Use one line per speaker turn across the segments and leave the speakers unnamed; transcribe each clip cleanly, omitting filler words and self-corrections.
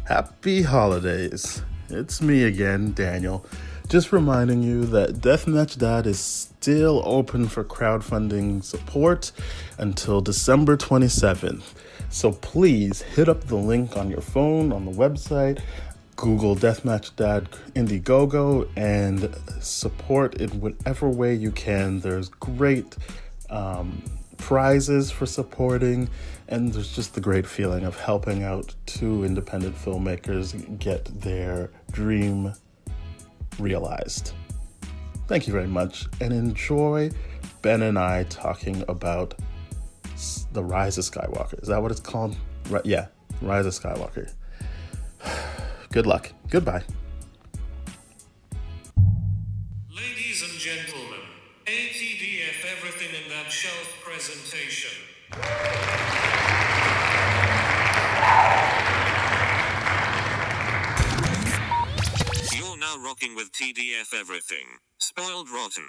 Happy holidays. It's me again, Daniel. Just reminding you that Deathmatch Dad is still open for crowdfunding support until December 27th. So please hit up the link on your phone, on the website, Google Deathmatch Dad Indiegogo, and support in whatever way you can. There's great prizes for supporting, and there's just the great feeling of helping out two independent filmmakers get their dream realized. Thank you very much, and enjoy Ben and I talking about the Rise of Skywalker. Is that what it's called? Yeah, Rise of Skywalker. Good luck. Goodbye.
Ladies and gentlemen, ATDF everything in that shelf presentation. You're now rocking with TDF everything. Spoiled Rotten.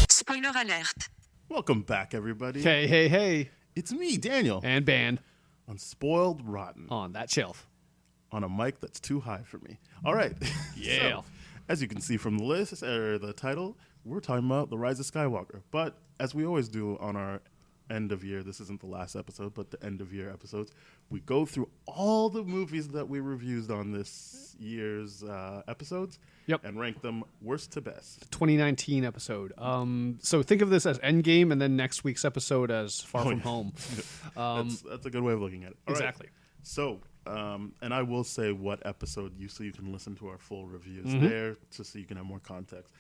Spoiler alert.
Welcome back, everybody.
Hey.
It's me, Daniel,
And band
on Spoiled Rotten,
on that shelf.
on a mic that's too high for me. All right.
Yeah.
So, as you can see from the list, or the title, we're talking about The Rise of Skywalker. But as we always do on our end of year, this isn't the last episode, but the end of year episodes, we go through all the movies that we reviewed on this year's episodes.
Yep.
And rank them worst to best.
2019 episode. So think of this as Endgame, and then next week's episode as Far From Home.
That's a good way of looking at it. All right.
Exactly.
So, and I will say what episode so you can listen to our full reviews there, just so you can have more context.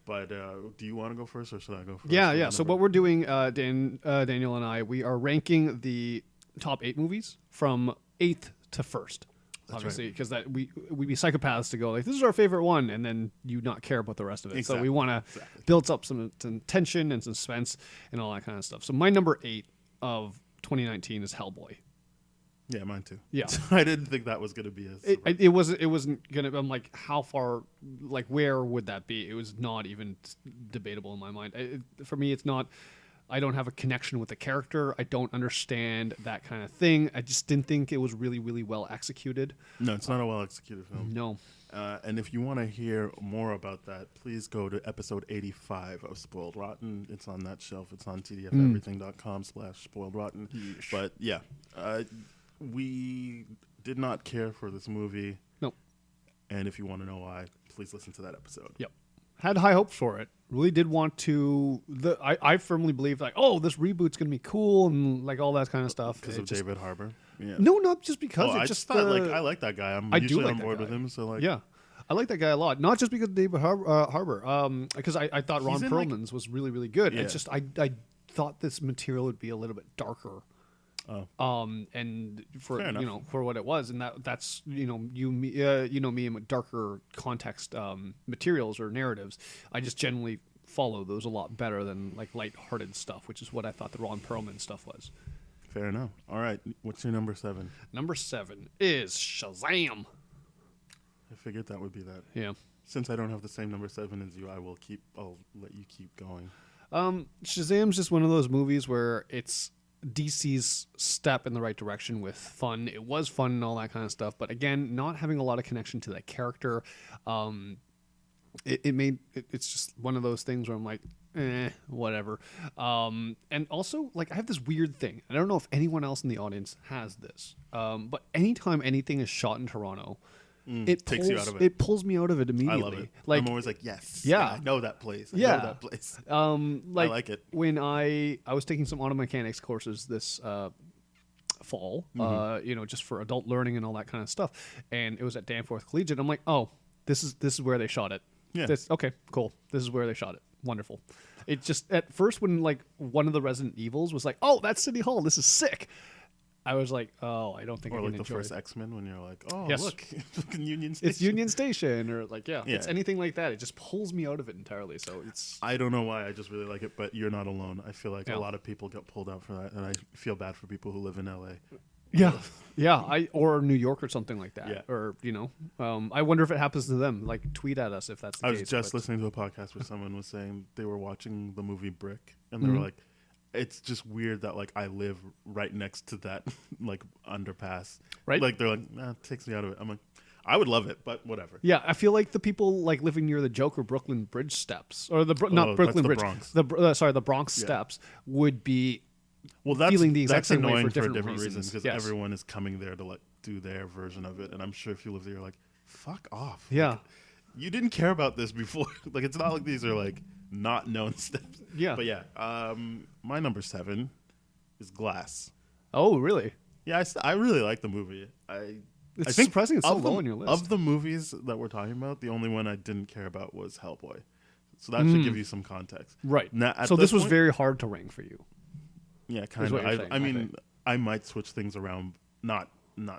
But do you want to go first, or should I go first?
Yeah. So what we're doing, Daniel and I, we are ranking the top 8 movies from 8th to 1st.
That's
obviously, because that we'd be psychopaths to go like, this is our favorite one, and then you not care about the rest of it.
Exactly.
So we want to build up some tension and suspense and all that kind of stuff. So my number 8 of 2019 is Hellboy.
Yeah, mine too.
Yeah.
I didn't think that was going to be
It wasn't gonna. I'm like, how far? Like, where would that be? It was not even debatable in my mind. For me, it's not. I don't have a connection with the character. I don't understand that kind of thing. I just didn't think it was really, really well executed.
No, it's not a well-executed film.
No.
And if you want to hear more about that, please go to episode 85 of Spoiled Rotten. It's on that shelf. It's on tdfeverything.com/spoiledrotten.
Yeesh.
But yeah, we did not care for this movie.
Nope.
And if you want to know why, please listen to that episode.
Yep. Had high hopes for it. Really did want to. I firmly believe like, oh, this reboot's gonna be cool and like all that kind of stuff.
Because of David Harbour. Yeah.
No, not just because.
I just thought like I like that guy. I'm usually on board with him. So like,
yeah, I like that guy a lot. Not just because of David Harbour, because I thought Ron Perlman's was really, really good.
Yeah.
It's just I thought this material would be a little bit darker. And for for what it was, and that's me and darker context materials or narratives, I just generally follow those a lot better than like lighthearted stuff, which is what I thought the Ron Perlman stuff was.
Fair enough. All right, what's your number 7?
Number 7 is Shazam.
I figured that would be that.
Yeah.
Since I don't have the same number 7 as you, I'll let you keep going.
Shazam's just one of those movies where it's DC's step in the right direction with fun. It was fun and all that kind of stuff, but again, not having a lot of connection to that character. It's just one of those things where I'm like, whatever. And also, like, I have this weird thing. I don't know if anyone else in the audience has this, but anytime anything is shot in Toronto, it
takes you out of it.
It pulls me out of it immediately.
I love it.
Like,
I'm always like, yes.
Yeah.
I know that place. I
Yeah.
know that place.
I
like it.
When I was taking some auto mechanics courses this fall, just for adult learning and all that kind of stuff, and it was at Danforth Collegiate. I'm like, oh, this is where they shot it.
Yeah.
Okay, cool. This is where they shot it. Wonderful. It just at first when like one of the Resident Evils was like, oh, that's City Hall. This is sick. I was like, oh, I don't think
Or
I
like
can
the
enjoy
first
it.
X-Men when you're like, oh,
Yes.
look, fucking Union Station.
It's Union Station, or like,
Yeah.
it's anything like that. It just pulls me out of it entirely. So it's
I don't know why. I just really like it, but you're not alone. I feel like
Yeah.
a lot of people get pulled out for that, and I feel bad for people who live in LA.
Yeah. Yeah, or New York or something like that.
Yeah.
Or, I wonder if it happens to them. Like, tweet at us if that's the
I
case.
was just listening to a podcast where someone was saying they were watching the movie Brick, and they
Mm-hmm.
were like, it's just weird that like I live right next to that like underpass.
Right.
Like they're like, nah, it takes me out of it. I'm like, I would love it, but whatever.
Yeah, I feel like the people like living near the Joker Brooklyn Bridge steps, or not
that's
Brooklyn
the
Bridge,
Bronx.
the Bronx
Yeah.
steps would be
Well, that's
feeling the exact
that's
same way
annoying
for different reasons.
because
Yes.
everyone is coming there to like do their version of it, and I'm sure if you live there, you're like, fuck off.
Yeah.
Like, you didn't care about this before. Like it's not like these are like not known steps.
Yeah.
But yeah, my number 7 is Glass.
Oh, really?
Yeah, I really like the movie. I
It's
think
surprising it's so
of
low
the-
on your list.
Of the movies that we're talking about, the only one I didn't care about was Hellboy. So that should give you some context.
Right.
Now, at
So this was
point-
very hard to rank for you.
Yeah, kind
what
of.
you're saying,
I
I
mean,
think.
I might switch things around. Not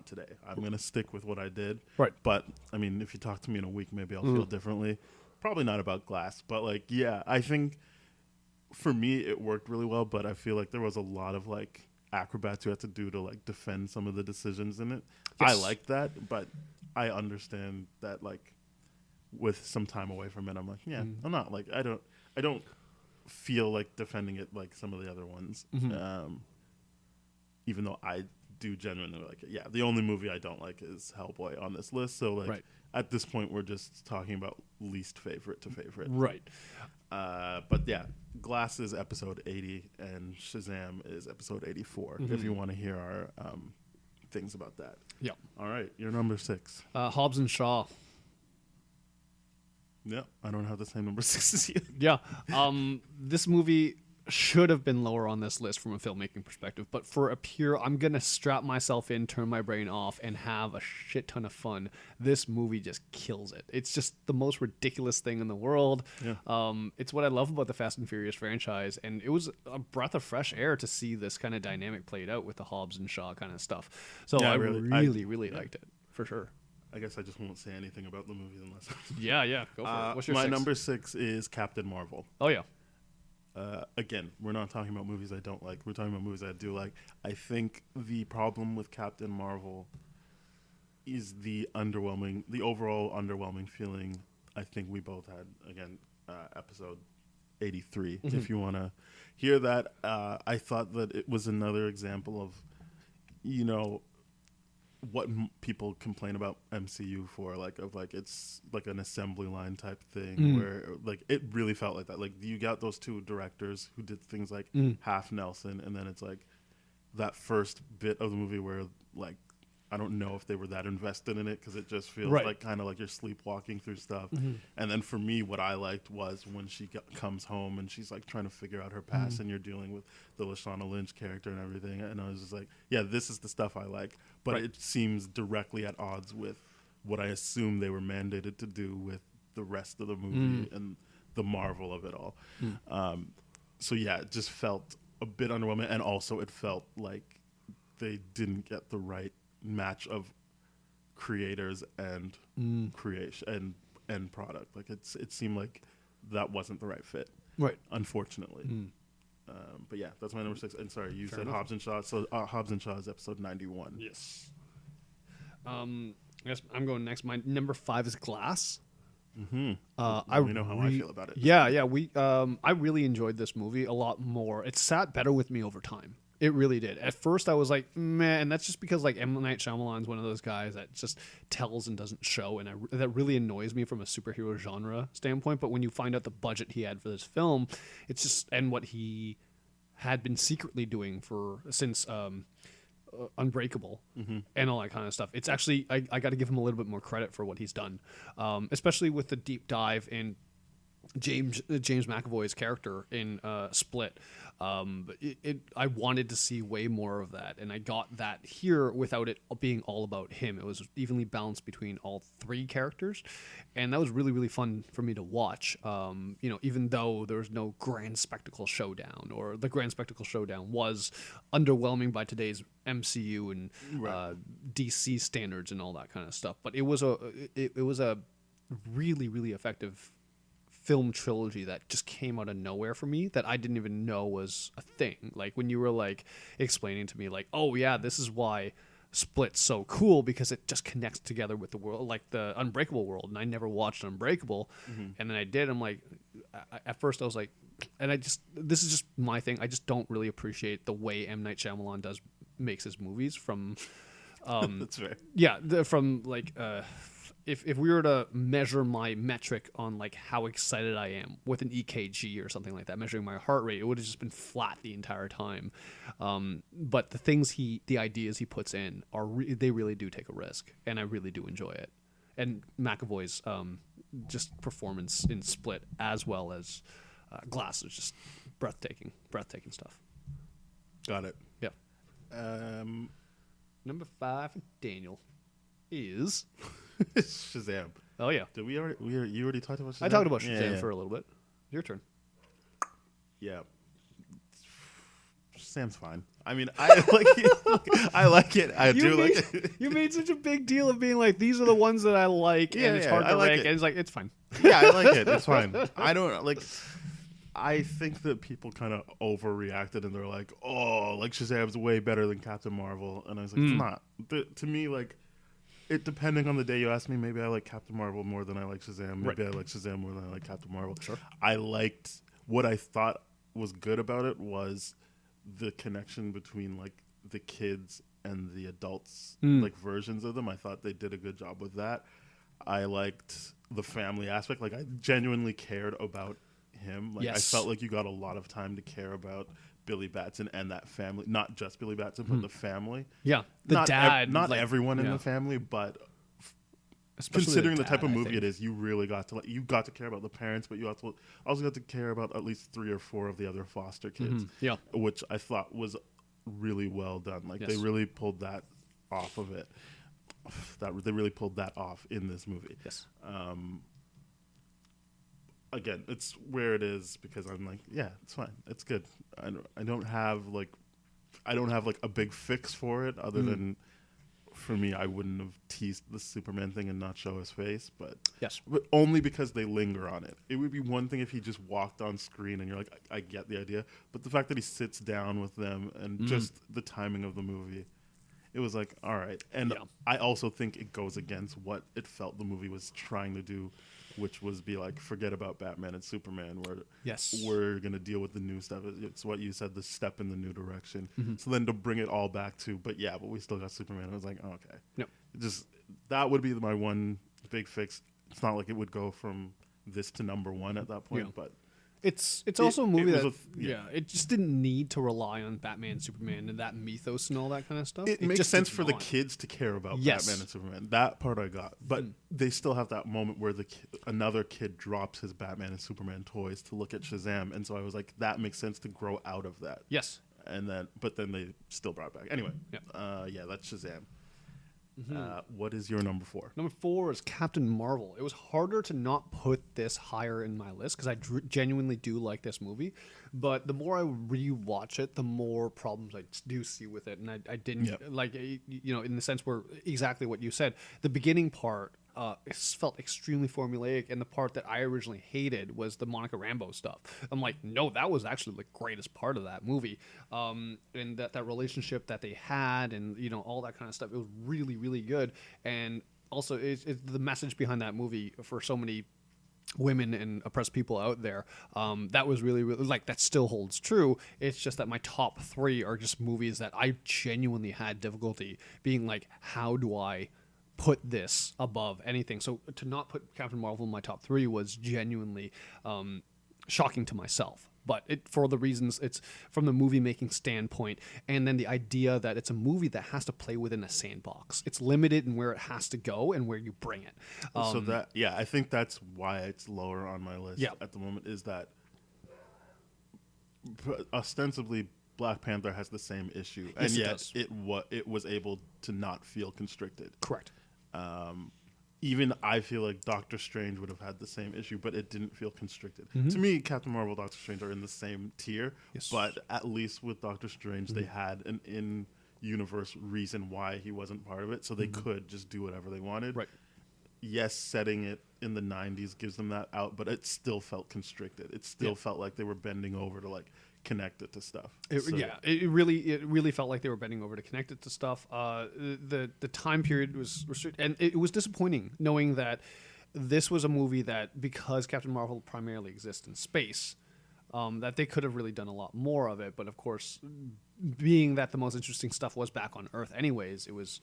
today. I'm gonna stick with what I did.
Right.
But I mean, if you talk to me in a week, maybe I'll feel differently. Probably not about Glass, but like, yeah, I think for me it worked really well. But I feel like there was a lot of like acrobats you had to do to like defend some of the decisions in it. I
Yes.
like that, but I understand that like with some time away from it, I'm like, yeah, I'm not like I don't feel like defending it like some of the other ones. Even though I do genuinely like it. Yeah, the only movie I don't like is Hellboy on this list. So like
Right.
at this point, we're just talking about least favorite to favorite.
Right.
But yeah, Glass is episode 80 and Shazam is episode 84. If you want to hear our things about that.
Yeah.
All right, you're number 6.
Hobbs and Shaw.
Yeah, I don't have the same number 6 as you.
Yeah. This movie should have been lower on this list from a filmmaking perspective, but for a pure, I'm going to strap myself in, turn my brain off, and have a shit ton of fun. This movie just kills it. It's just the most ridiculous thing in the world.
Yeah.
It's what I love about the Fast and Furious franchise, and it was a breath of fresh air to see this kind of dynamic played out with the Hobbs and Shaw kind of stuff. So
Yeah,
I
really-
really liked it, for sure.
I guess I just won't say anything about the movie unless.
Yeah, go for it. What's your
my
6?
number 6 is Captain Marvel.
Oh, yeah.
Again, we're not talking about movies I don't like. We're talking about movies I do like. I think the problem with Captain Marvel is the overall underwhelming feeling I think we both had. Again, episode 83. If you want to hear that, I thought that it was another example of, what people complain about MCU for, it's like an assembly line type thing where like it really felt like that. Like you got those two directors who did things like Half Nelson, and then it's like that first bit of the movie where like I don't know if they were that invested in it because it just feels
Right.
like kind of like you're sleepwalking through stuff. And then for me, what I liked was when she comes home and she's like trying to figure out her past, and you're dealing with the Lashana Lynch character and everything. And I was just like, yeah, this is the stuff I like. But
Right.
it seems directly at odds with what I assume they were mandated to do with the rest of the movie and the marvel of it all. So yeah, it just felt a bit underwhelming, and also it felt like they didn't get the right match of creators and creation and product. Like it seemed like that wasn't the right fit,
Right.
unfortunately. But yeah, that's my number 6. And sorry, you said
enough.
Hobbs and Shaw. So Hobbs and Shaw is episode 91.
Yes. I guess I'm going next. My number 5 is Glass.
Let me know how I feel about it.
Yeah. I really enjoyed this movie a lot more. It sat better with me over time. It really did. At first, I was like, meh, and that's just because like M. Night Shyamalan's one of those guys that just tells and doesn't show, and that really annoys me from a superhero genre standpoint. But when you find out the budget he had for this film, it's just and what he had been secretly doing since Unbreakable and all that kind of stuff. It's actually I got to give him a little bit more credit for what he's done, especially with the deep dive in James McAvoy's character in Split. I wanted to see way more of that, and I got that here without it being all about him. It was evenly balanced between all three characters, and that was really, really fun for me to watch. Even though there was no grand spectacle showdown, or the grand spectacle showdown was underwhelming by today's MCU and DC standards and all that kind of stuff. But it was a really, really effective film trilogy that just came out of nowhere for me that I didn't even know was a thing. Like when you were like explaining to me like, oh yeah, this is why Split's so cool because it just connects together with the world, like the Unbreakable world. And I never watched Unbreakable, and then I did. I'm like, at first I was like, and this is just my thing. I just don't really appreciate the way M. Night Shyamalan makes his movies from.
That's right.
Yeah, from like if we were to measure my metric on like how excited I am with an EKG or something like that, measuring my heart rate, it would have just been flat the entire time. But the ideas he puts in they really do take a risk, and I really do enjoy it. And McAvoy's just performance in Split as well as Glass is just breathtaking stuff.
Got it.
Yeah. Number 5 for Daniel is
Shazam.
Oh yeah.
Did you already talked about Shazam?
I talked about Shazam for a little bit. Your turn.
Yeah. Shazam's fine. I mean, I like it. I like it. I do like it.
You made such a big deal of being like, these are the ones that I like, and it's hard to rank. And it's like, it's fine.
Yeah, I like it. It's fine. I don't like. I think that people kind of overreacted and they're like, "Oh, like Shazam's way better than Captain Marvel," and I was like, "It's not." To me, like, it depending on the day you ask me, maybe I like Captain Marvel more than I like Shazam. Maybe I like Shazam more than I like Captain Marvel.
Sure.
I liked what I thought was good about it was the connection between like the kids and the adults, like versions of them. I thought they did a good job with that. I liked the family aspect. Like I genuinely cared about him. Like I felt like you got a lot of time to care about Billy Batson and that family, not just Billy Batson, but the family.
Yeah, the dad.
Not everyone in the family, but especially considering the type of movie it is, you really got to care about the parents, but you also got to care about at least 3 or 4 of the other foster kids.
Yeah,
which I thought was really well done. Like they really pulled that off of it. They really pulled that off in this movie.
Yes.
Again, it's where it is because I'm like, yeah, it's fine, it's good. I don't have like a big fix for it other than for me, I wouldn't have teased the Superman thing and not show his face, but only because they linger on it. It would be one thing if he just walked on screen and you're like, I get the idea, but the fact that he sits down with them and just the timing of the movie, it was like, all right. And I also think it goes against what it felt the movie was trying to do, which was be like, forget about Batman and Superman. We're going to deal with the new stuff. It's what you said, the step in the new direction. So then to bring it all back to, but we still got Superman. I was like, oh, okay.
No.
That would be my one big fix. It's not like it would go from this to number 1 at that point, but
it's also a movie that it just didn't need to rely on Batman and Superman and that mythos and all that kind of stuff.
It makes sense for the kids to care about Batman and Superman. That part I got, but they still have that moment where another kid drops his Batman and Superman toys to look at Shazam, and so I was like, that makes sense to grow out of that.
Yes,
but then they still brought it back anyway. That's Shazam. What is your number 4?
Number 4 is Captain Marvel. It was harder to not put this higher in my list because I genuinely do like this movie. But the more I rewatch it, the more problems I do see with it. And I didn't like, in the sense where exactly what you said, the beginning part it felt extremely formulaic, and the part that I originally hated was the Monica Rambeau stuff. I'm like, no, that was actually the greatest part of that movie, and that relationship that they had, and all that kind of stuff. It was really, really good, and also it's the message behind that movie for so many women and oppressed people out there. That was really, really like that still holds true. It's just that my top 3 are just movies that I genuinely had difficulty being like, how do I put this above anything? So to not put Captain Marvel in my top 3 was genuinely shocking to myself. But for the reasons, it's from the movie making standpoint, and then the idea that it's a movie that has to play within a sandbox. It's limited in where it has to go and where you bring it.
I think that's why it's lower on my list at the moment, is that ostensibly Black Panther has the same issue, and yet it was able to not feel constricted.
Correct.
Even I feel like Doctor Strange would have had the same issue, but it didn't feel constricted. To me, Captain Marvel, Doctor Strange are in the same tier, but at least with Doctor Strange, they had an in-universe reason why he wasn't part of it, so they could just do whatever they wanted.
Right.
yes, setting it in the 90s gives them that out, but it still felt constricted. It still felt like they were bending over to like connect it to stuff.
It really felt like they were bending over to connect it to stuff. The time period was restricted, and it was disappointing knowing that this was a movie that, because Captain Marvel primarily exists in space, that they could have really done a lot more of it. But of course, being that the most interesting stuff was back on Earth anyways, it was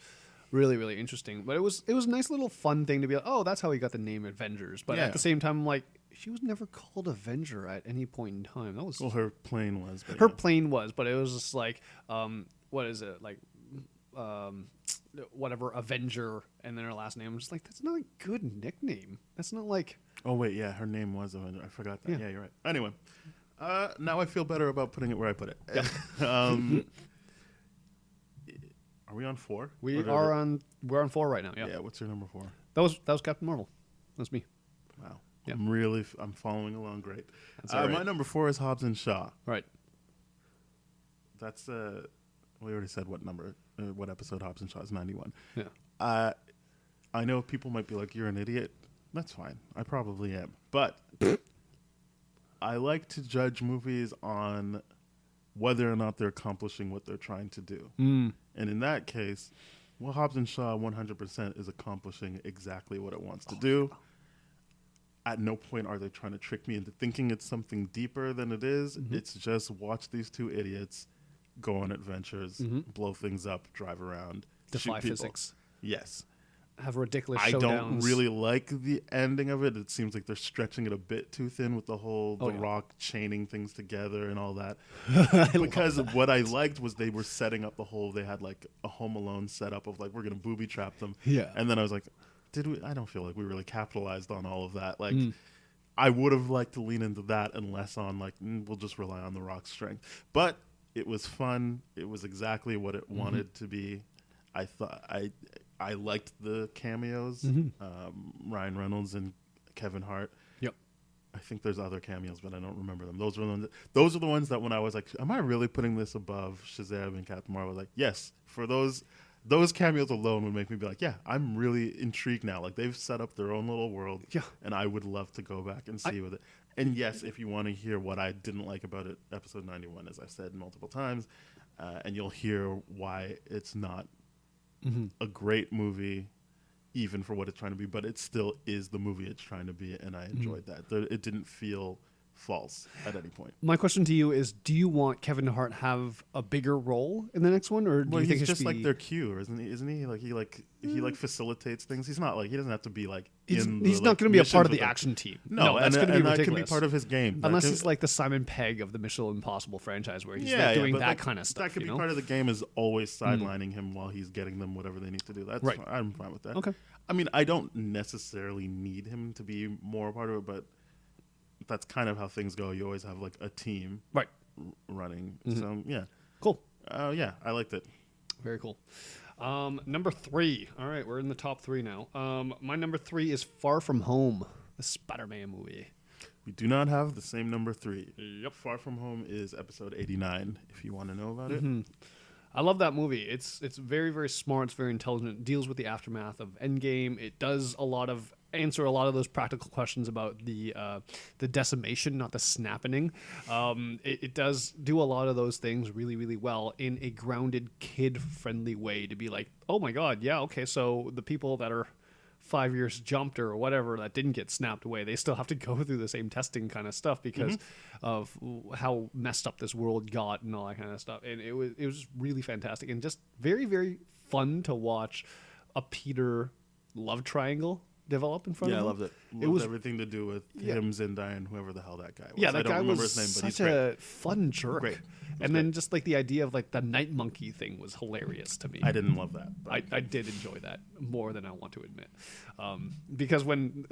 really interesting. But it was a nice little fun thing to be like, oh, that's how he got the name Avengers. But at the same time, I'm like, she was never called Avenger at any point in time. That was
her plane was.
Her plane was, but it was just like, what is it, like, whatever, Avenger, and then her last name. I'm just like, that's not a good nickname. That's not like.
Oh wait, yeah, her name was Avenger. I forgot that. Yeah, you're right. Anyway, now I feel better about putting it where I put it.
Yep.
Are we on 4?
We're on 4 right now. Yeah.
Yeah. What's your number 4?
That was Captain Marvel. That's me.
Wow.
Yeah.
I'm following along great.
That's all right.
My number 4 is Hobbs and Shaw.
Right.
That's we already said what number, what episode Hobbs and Shaw is. 91.
Yeah.
I know people might be like, you're an idiot. That's fine. I probably am. But I like to judge movies on whether or not they're accomplishing what they're trying to do. And in that case, well, Hobbs and Shaw 100% is accomplishing exactly what it wants to do. At no point are they trying to trick me into thinking it's something deeper than it is. It's just watch these two idiots go on adventures, blow things up, drive around,
defy
shoot people.
physics.
Yes.
Have ridiculous
I
showdowns.
don't really like the ending of it. It seems like they're stretching it a bit too thin with the whole Rock chaining things together and all that. Because what I liked was they were setting up the whole, they had like a Home Alone setup of like, we're going to booby trap them.
Yeah.
And then I was like, I don't feel like we really capitalized on all of that. Like, I would have liked to lean into that and less on like, we'll just rely on the Rock's strength. But it was fun. It was exactly what it wanted to be. I thought I liked the cameos, Ryan Reynolds and Kevin Hart.
Yep.
I think there's other cameos, but I don't remember them. Those are the ones that when I was like, am I really putting this above Shazam and Captain Marvel? I was like, yes. For those cameos alone would make me be like, yeah, I'm really intrigued now. Like they've set up their own little world, and I would love to go back and see with it. And yes, if you want to hear what I didn't like about it, episode 91, as I've said multiple times, and you'll hear why it's not a great movie, even for what it's trying to be, but it still is the movie it's trying to be, and I enjoyed that. It didn't feel false at any point.
My question to you is: do you want Kevin Hart have a bigger role in the next one, or do you think
he's just like their Q, or isn't he? Isn't he like he facilitates things? He's not like he doesn't have to be like
he's not going to be a part of the action team.
No,
that's going to be ridiculous.
That can be part of his game.
Unless he's like the Simon Pegg of the Mission Impossible franchise, where he's like doing that kind of stuff.
That could be part of the game. Is always sidelining him while he's getting them whatever they need to do. That's right. I'm fine with that.
Okay.
I mean, I don't necessarily need him to be more a part of it, but that's kind of how things go. You always have like a team running. So yeah,
cool.
Yeah, I liked it.
Very cool. Number 3. All right, we're in the top 3 now. My number 3 is Far From Home, the Spider-Man movie.
We do not have the same number 3.
Yep.
Far From Home is episode 89. If you want to know about it.
I love that movie. It's very, very smart. It's very intelligent. It deals with the aftermath of Endgame. It does answer a lot of those practical questions about the decimation, not the snapping. It does do a lot of those things really, really well in a grounded, kid-friendly way to be like, oh my God, yeah, okay, so the people that are 5 years jumped or whatever that didn't get snapped away, they still have to go through the same testing kind of stuff because of how messed up this world got and all that kind of stuff. And it was really fantastic and just very, very fun to watch a Peter love triangle develop in front of him.
Yeah, I loved it. It was everything to do with him, Zendaya, and whoever the hell that guy was.
Yeah, that
I don't
guy
remember
was
his name, but
such a fun jerk.
Great.
And then just like the idea of like the night monkey thing was hilarious to me.
I didn't love that.
I did enjoy that more than I want to admit, because when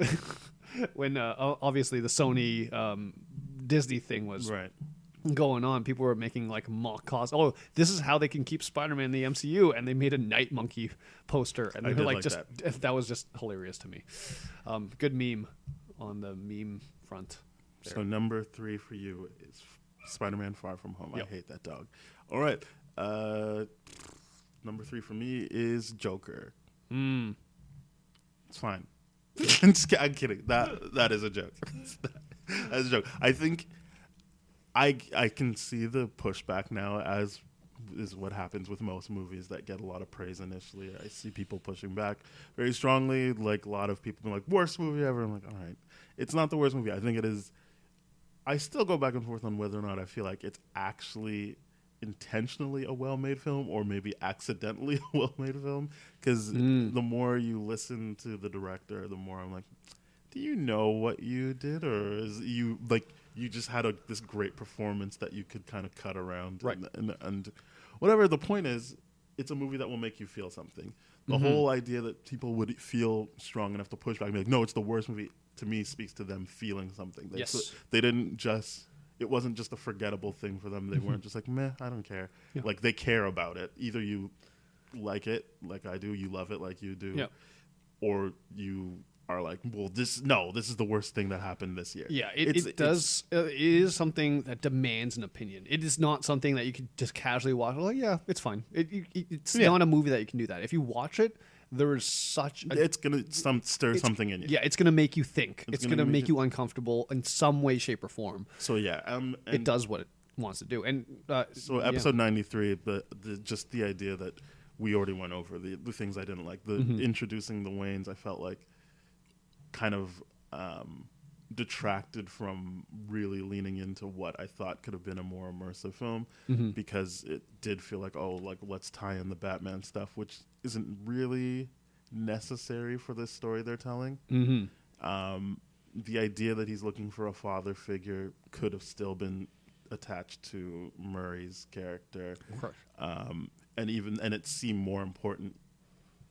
obviously the Sony Disney thing was going on, people were making like mock calls. Oh, this is how they can keep Spider-Man in the MCU, and they made a night monkey poster, and they were like, that was just hilarious to me. Good meme on the meme front there.
So number 3 for you is Spider-Man Far From Home. Yep. I hate that dog. All right. Number 3 for me is Joker. It's fine. I'm kidding. That is a joke. That's a joke. I think I can see the pushback now, as is what happens with most movies that get a lot of praise initially. I see people pushing back very strongly. Like a lot of people being like, worst movie ever. I'm like, all right, it's not the worst movie. I think it is. I still go back and forth on whether or not I feel like it's actually intentionally a well-made film or maybe accidentally a well-made film, because the more you listen to the director, the more I'm like, do you know what you did, or is you like you just had this great performance that you could kind of cut around,
right?
And whatever. The point is, it's a movie that will make you feel something. The whole idea that people would feel strong enough to push back and be like, no, it's the worst movie, to me speaks to them feeling something. They didn't just. It wasn't just a forgettable thing for them. They weren't just like, meh, I don't care. Yeah. Like, they care about it. Either you like it, like I do, you love it like you do, or you are like, well, this is the worst thing that happened this year.
Yeah, it is something that demands an opinion. It is not something that you can just casually watch. Like, yeah, it's fine. It's not a movie that you can do that. If you watch it, there is it's
going to stir something in you.
Yeah, it's going to make you think. It's going to make you uncomfortable in some way, shape, or form.
So, yeah.
It does what it wants to do. And
so episode 93, just the idea that we already went over, the things I didn't like. The introducing the Waynes, I felt like kind of detracted from really leaning into what I thought could have been a more immersive film, because it did feel like, let's tie in the Batman stuff, which isn't really necessary for this story they're telling. The idea that he's looking for a father figure could have still been attached to Murray's character, and it seemed more important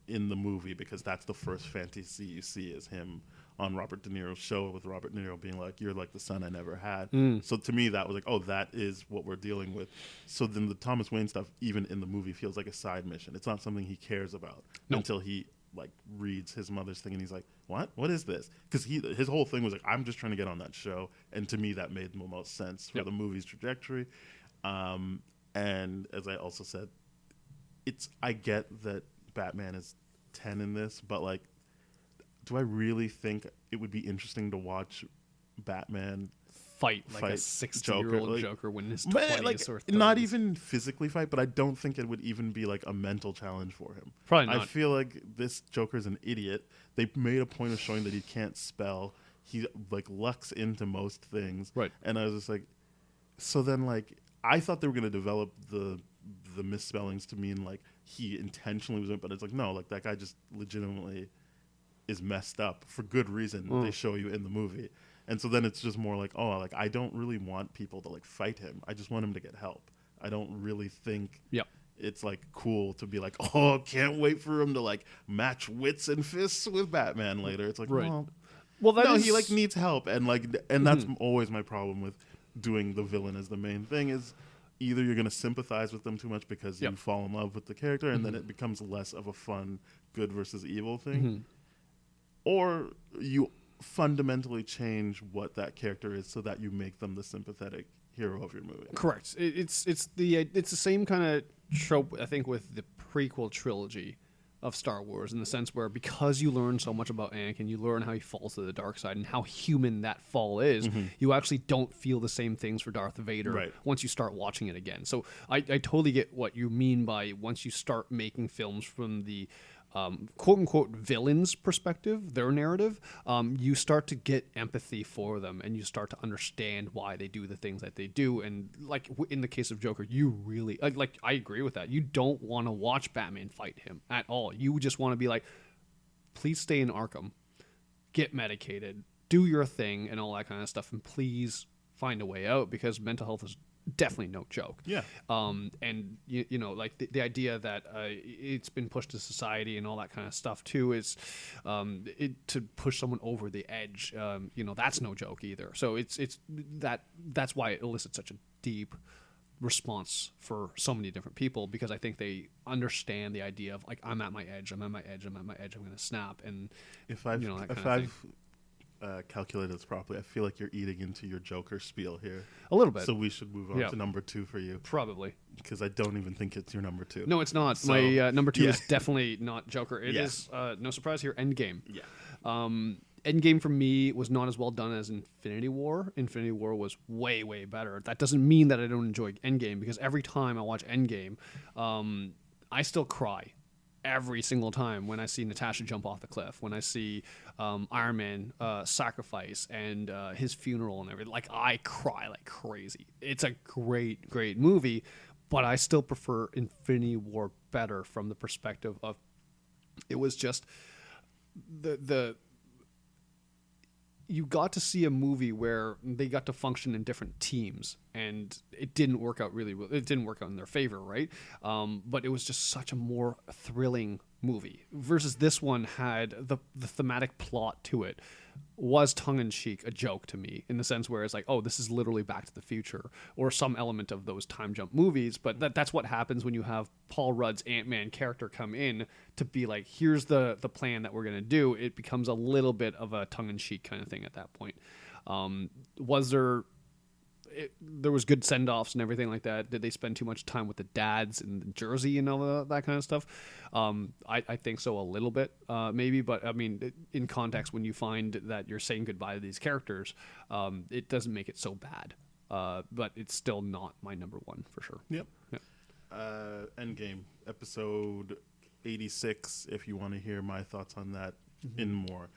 in the movie because that's the first fantasy you see is him on Robert De Niro's show, with Robert De Niro being like, you're like the son I never had. So to me, that was like, oh, that is what we're dealing with. So then the Thomas Wayne stuff, even in the movie, feels like a side mission. It's not something he cares about until he like reads his mother's thing and he's like, what is this? Because his whole thing was like, I'm just trying to get on that show. And to me, that made the most sense for the movie's trajectory. And as I also said, I get that Batman is 10 in this, but like, do I really think it would be interesting to watch Batman
fight like a 60-year-old Joker when his 20s
like,
or 30s?
Not even physically fight, but I don't think it would even be like a mental challenge for him.
Probably not.
I feel like this Joker's an idiot. They made a point of showing that he can't spell. He like lucks into most things.
Right.
And I was just like, so then like, I thought they were going to develop the misspellings to mean like he intentionally was, but it's like, no, like that guy just legitimately is messed up for good reason. They show you in the movie. And so then it's just more like, oh, like I don't really want people to like fight him. I just want him to get help. I don't really think it's like cool to be like, oh, can't wait for him to like match wits and fists with Batman later. It's like, well, he like needs help. And like, and that's always my problem with doing the villain as the main thing is either you're going to sympathize with them too much because you fall in love with the character and then it becomes less of a fun good versus evil thing. Or you fundamentally change what that character is so that you make them the sympathetic hero of your movie.
Correct. It's the same kind of trope, I think, with the prequel trilogy of Star Wars, in the sense where because you learn so much about Anakin, you learn how he falls to the dark side and how human that fall is, you actually don't feel the same things for Darth Vader once you start watching it again. So I totally get what you mean by once you start making films from the quote-unquote villains' perspective, their narrative, you start to get empathy for them and you start to understand why they do the things that they do. And like in the case of Joker, you really like I agree with that. You don't want to watch Batman fight him at all. You just want to be like, please stay in Arkham, get medicated, do your thing and all that kind of stuff, and please find a way out, because mental health is definitely no joke. And you know, like the idea that it's been pushed to society and all that kind of stuff too is to push someone over the edge. You know, that's no joke either. So that's why it elicits such a deep response for so many different people, because I think they understand the idea of like, I'm at my edge, I'm going to snap. And
if I've calculated this properly, I feel like you're eating into your Joker spiel here
a little bit,
so we should move on to number 2 for you,
probably,
because I don't even think it's your number 2.
No, it's not. So, my number 2 is definitely not Joker. It is no surprise here, Endgame. Endgame for me was not as well done as Infinity War. Infinity War was way, way better. That doesn't mean that I don't enjoy Endgame, because every time I watch Endgame, I still cry every single time when I see Natasha jump off the cliff, when I see Iron Man sacrifice and his funeral and everything. Like, I cry like crazy. It's a great, great movie, but I still prefer Infinity War better from the perspective of it was just the you got to see a movie where they got to function in different teams, and it didn't work out really well. It didn't work out in their favor, right? But it was just such a more thrilling movie versus this one had the thematic plot to it was tongue-in-cheek, a joke to me, in the sense where it's like, oh, this is literally Back to the Future or some element of those time jump movies. But that's what happens when you have Paul Rudd's Ant-Man character come in to be like, here's the plan that we're going to do. It becomes a little bit of a tongue-in-cheek kind of thing at that point. There was good send-offs and everything like that. Did they spend too much time with the dads in Jersey and all that kind of stuff? I think so, a little bit, maybe. But, I mean, in context, when you find that you're saying goodbye to these characters, it doesn't make it so bad. But it's still not my number one, for sure.
Yep. Endgame, episode 86, if you want to hear my thoughts on that in more.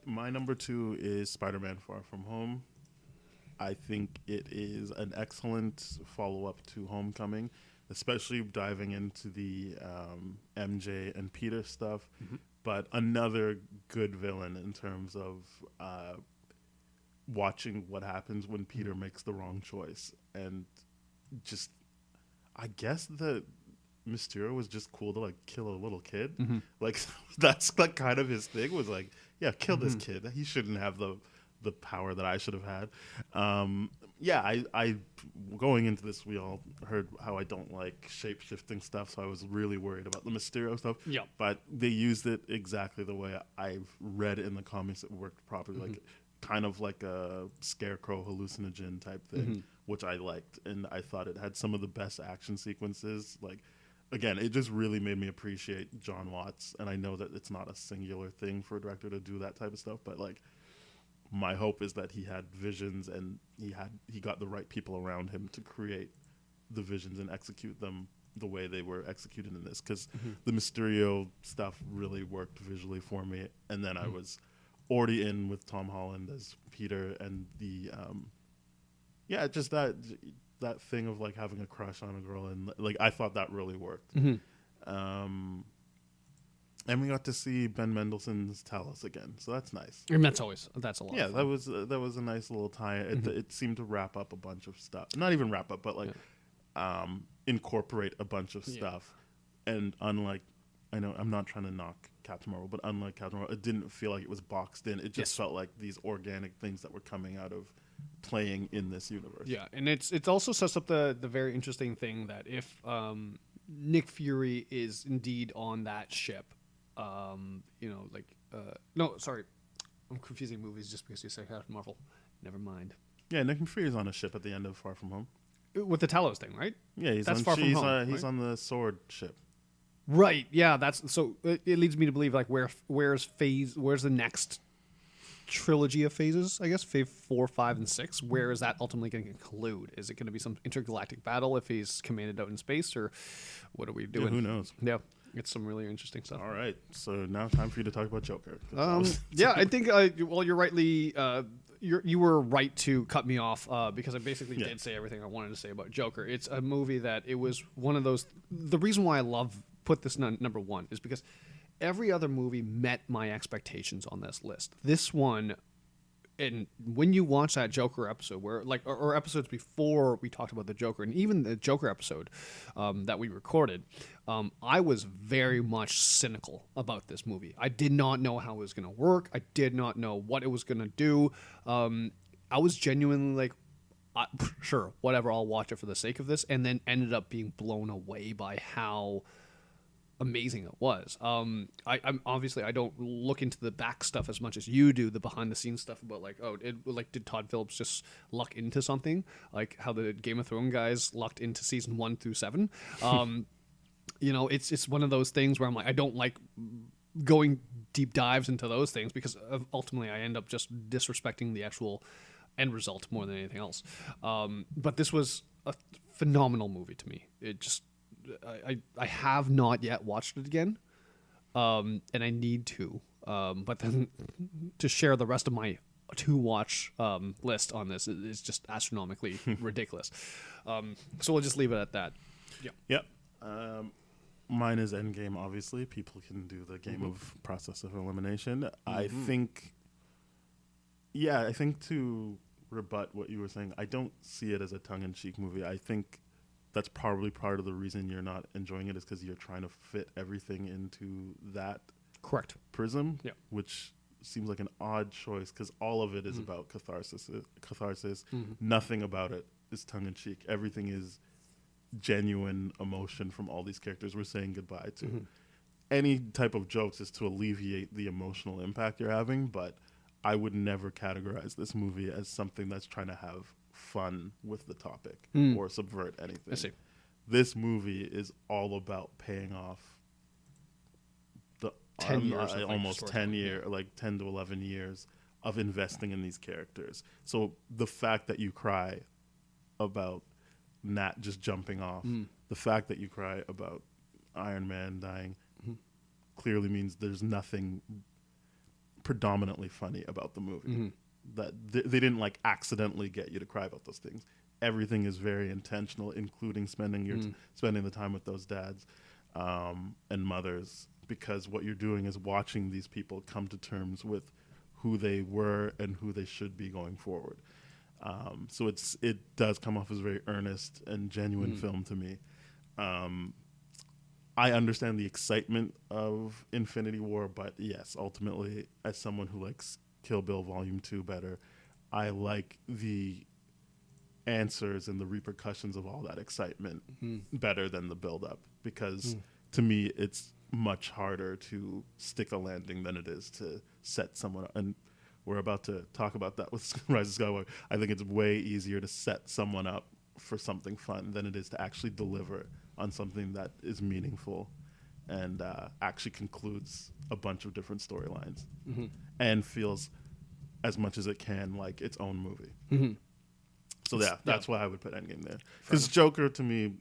My number 2 is Spider-Man Far From Home. I think it is an excellent follow-up to Homecoming, especially diving into the MJ and Peter stuff, but another good villain in terms of watching what happens when Peter makes the wrong choice. And just, I guess the Mysterio was just cool to, like, kill a little kid. Like, that's, like, kind of his thing, was like, yeah, kill this kid. He shouldn't have the power that I should have had. I going into this, we all heard how I don't like shape-shifting stuff, so I was really worried about the Mysterio stuff.
Yeah.
But they used it exactly the way I've read it in the comics. It worked properly, like kind of like a scarecrow hallucinogen type thing, which I liked, and I thought it had some of the best action sequences. Like, again, it just really made me appreciate John Watts, and I know that it's not a singular thing for a director to do that type of stuff, but like, my hope is that he had visions and he got the right people around him to create the visions and execute them the way they were executed in this, because the Mysterio stuff really worked visually for me, and then I was already in with Tom Holland as Peter, and the just that thing of like having a crush on a girl, and like I thought that really worked. And we got to see Ben Mendelsohn's Talos again, so that's nice.
And that's a lot.
Yeah,
of fun.
that was a nice little tie. It seemed to wrap up a bunch of stuff. Not even wrap up, but like incorporate a bunch of stuff. And unlike, I know I'm not trying to knock Captain Marvel, but unlike Captain Marvel, it didn't feel like it was boxed in. It just felt like these organic things that were coming out of playing in this universe.
Yeah, and it's also sets up the very interesting thing that if Nick Fury is indeed on that ship. No, sorry, I'm confusing movies just because you say Captain Marvel. Never mind.
Yeah, Nick Fury's on a ship at the end of Far From Home
with the Talos thing, right?
Yeah, he's
that's
on,
Far From Home.
He's on the sword ship.
Right. Yeah, that's so. It leads me to believe like where's the next trilogy of phases? I guess phase 4, 5, and 6. Where is that ultimately going to conclude? Is it going to be some intergalactic battle if he's commanded out in space, or what are we doing?
Yeah, who knows?
Yeah. It's some really interesting stuff.
All right, so now time for you to talk about Joker.
Yeah, I think. You're rightly. You were right to cut me off because I basically did say everything I wanted to say about Joker. It's a movie that it was one of those. The reason why I put this number 1 is because every other movie met my expectations on this list. This one. And when you watch that Joker episode, where or episodes before we talked about the Joker, and even the Joker episode that we recorded, I was very much cynical about this movie. I did not know how it was going to work. I did not know what it was going to do. I was genuinely like, sure, whatever, I'll watch it for the sake of this, and then ended up being blown away by how amazing it was. I'm obviously I don't look into the back stuff as much as you do, the behind the scenes stuff about like, did Todd Phillips just luck into something, like how the Game of Thrones guys lucked into season 1 through 7. It's one of those things where I'm like, I don't like going deep dives into those things, because ultimately I end up just disrespecting the actual end result more than anything else. But this was a phenomenal movie to me. It just, I have not yet watched it again, and I need to. But then to share the rest of my to watch list on this is just astronomically ridiculous. So we'll just leave it at that. Yeah.
Yep. Mine is Endgame, obviously. People can do the game of process of elimination. I think to rebut what you were saying, I don't see it as a tongue-in-cheek movie. I think that's probably part of the reason you're not enjoying it is because you're trying to fit everything into that
Correct
prism,
Yeah.
which seems like an odd choice because all of it is about catharsis. Nothing about it is tongue-in-cheek. Everything is genuine emotion from all these characters we're saying goodbye to. Any type of jokes is to alleviate the emotional impact you're having, but I would never categorize this movie as something that's trying to have fun with the topic or subvert anything.
I see.
This movie is all about paying off the
10 years of,
almost 10 years, like 10 to 11 years of investing in these characters. So the fact that you cry about Nat just jumping off, the fact that you cry about Iron Man dying clearly means there's nothing predominantly funny about the movie. That they didn't like accidentally get you to cry about those things. Everything is very intentional, including spending the time with those dads and mothers, because what you're doing is watching these people come to terms with who they were and who they should be going forward. So it does come off as a very earnest and genuine film to me. I understand the excitement of Infinity War, but yes, ultimately, as someone who likes Kill Bill Volume 2 better, I like the answers and the repercussions of all that excitement better than the build-up, because to me, it's much harder to stick a landing than it is to set someone up. And we're about to talk about that with Rise of Skywalker. I think it's way easier to set someone up for something fun than it is to actually deliver on something that is meaningful and actually concludes a bunch of different storylines and feels as much as it can like its own movie. So that's why I would put Endgame there. Because Joker, to me,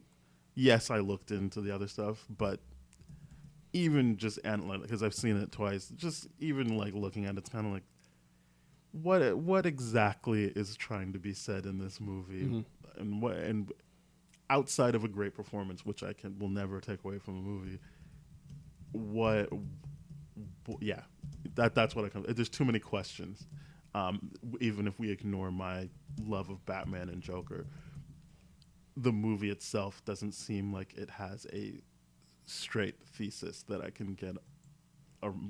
yes, I looked into the other stuff, but even just because I've seen it twice, just even like looking at it, it's kind of like, what exactly is trying to be said in this movie, and outside of a great performance, which will never take away from a movie, that's what I come. There's too many questions. Even if we ignore my love of Batman and Joker, the movie itself doesn't seem like it has a straight thesis that I can get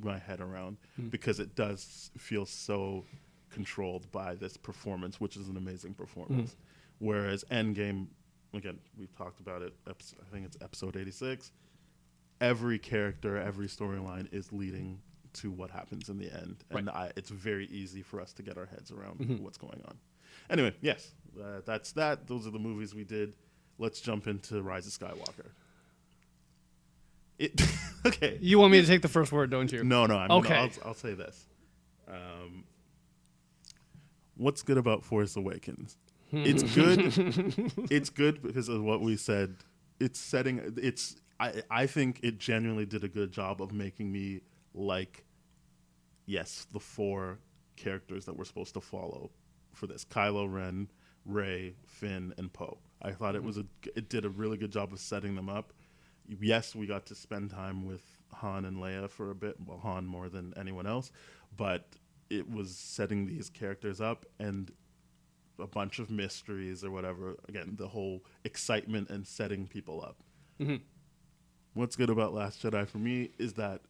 my head around, because it does feel so controlled by this performance, which is an amazing performance. Whereas Endgame, again, we've talked about it, I think it's episode 86, every character, every storyline is leading to what happens in the end. And it's very easy for us to get our heads around what's going on. Anyway, yes, that's that. Those are the movies we did. Let's jump into Rise of Skywalker. Okay.
You want me to take the first word, don't you?
No.
Okay.
I'll say this. What's good about Force Awakens? It's good. It's good because of what we said. It's setting. I think it genuinely did a good job of making me like, yes, the four characters that we're supposed to follow for this: Kylo Ren, Rey, Finn, and Poe. I thought it did a really good job of setting them up. Yes, we got to spend time with Han and Leia for a bit. Well, Han more than anyone else, but it was setting these characters up and a bunch of mysteries or whatever. Again, the whole excitement and setting people up. What's good about Last Jedi for me is that,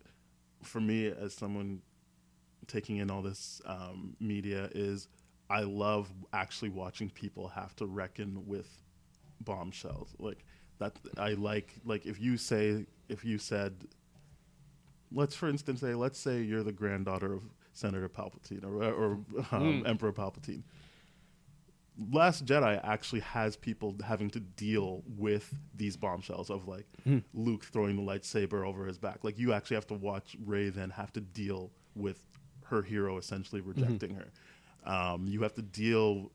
for me as someone taking in all this media, is I love actually watching people have to reckon with bombshells. Like that, I like if you said, let's say you're the granddaughter of Senator Palpatine or Emperor Palpatine. Last Jedi actually has people having to deal with these bombshells of like Luke throwing the lightsaber over his back. Like you actually have to watch Rey then have to deal with her hero essentially rejecting her. You have to deal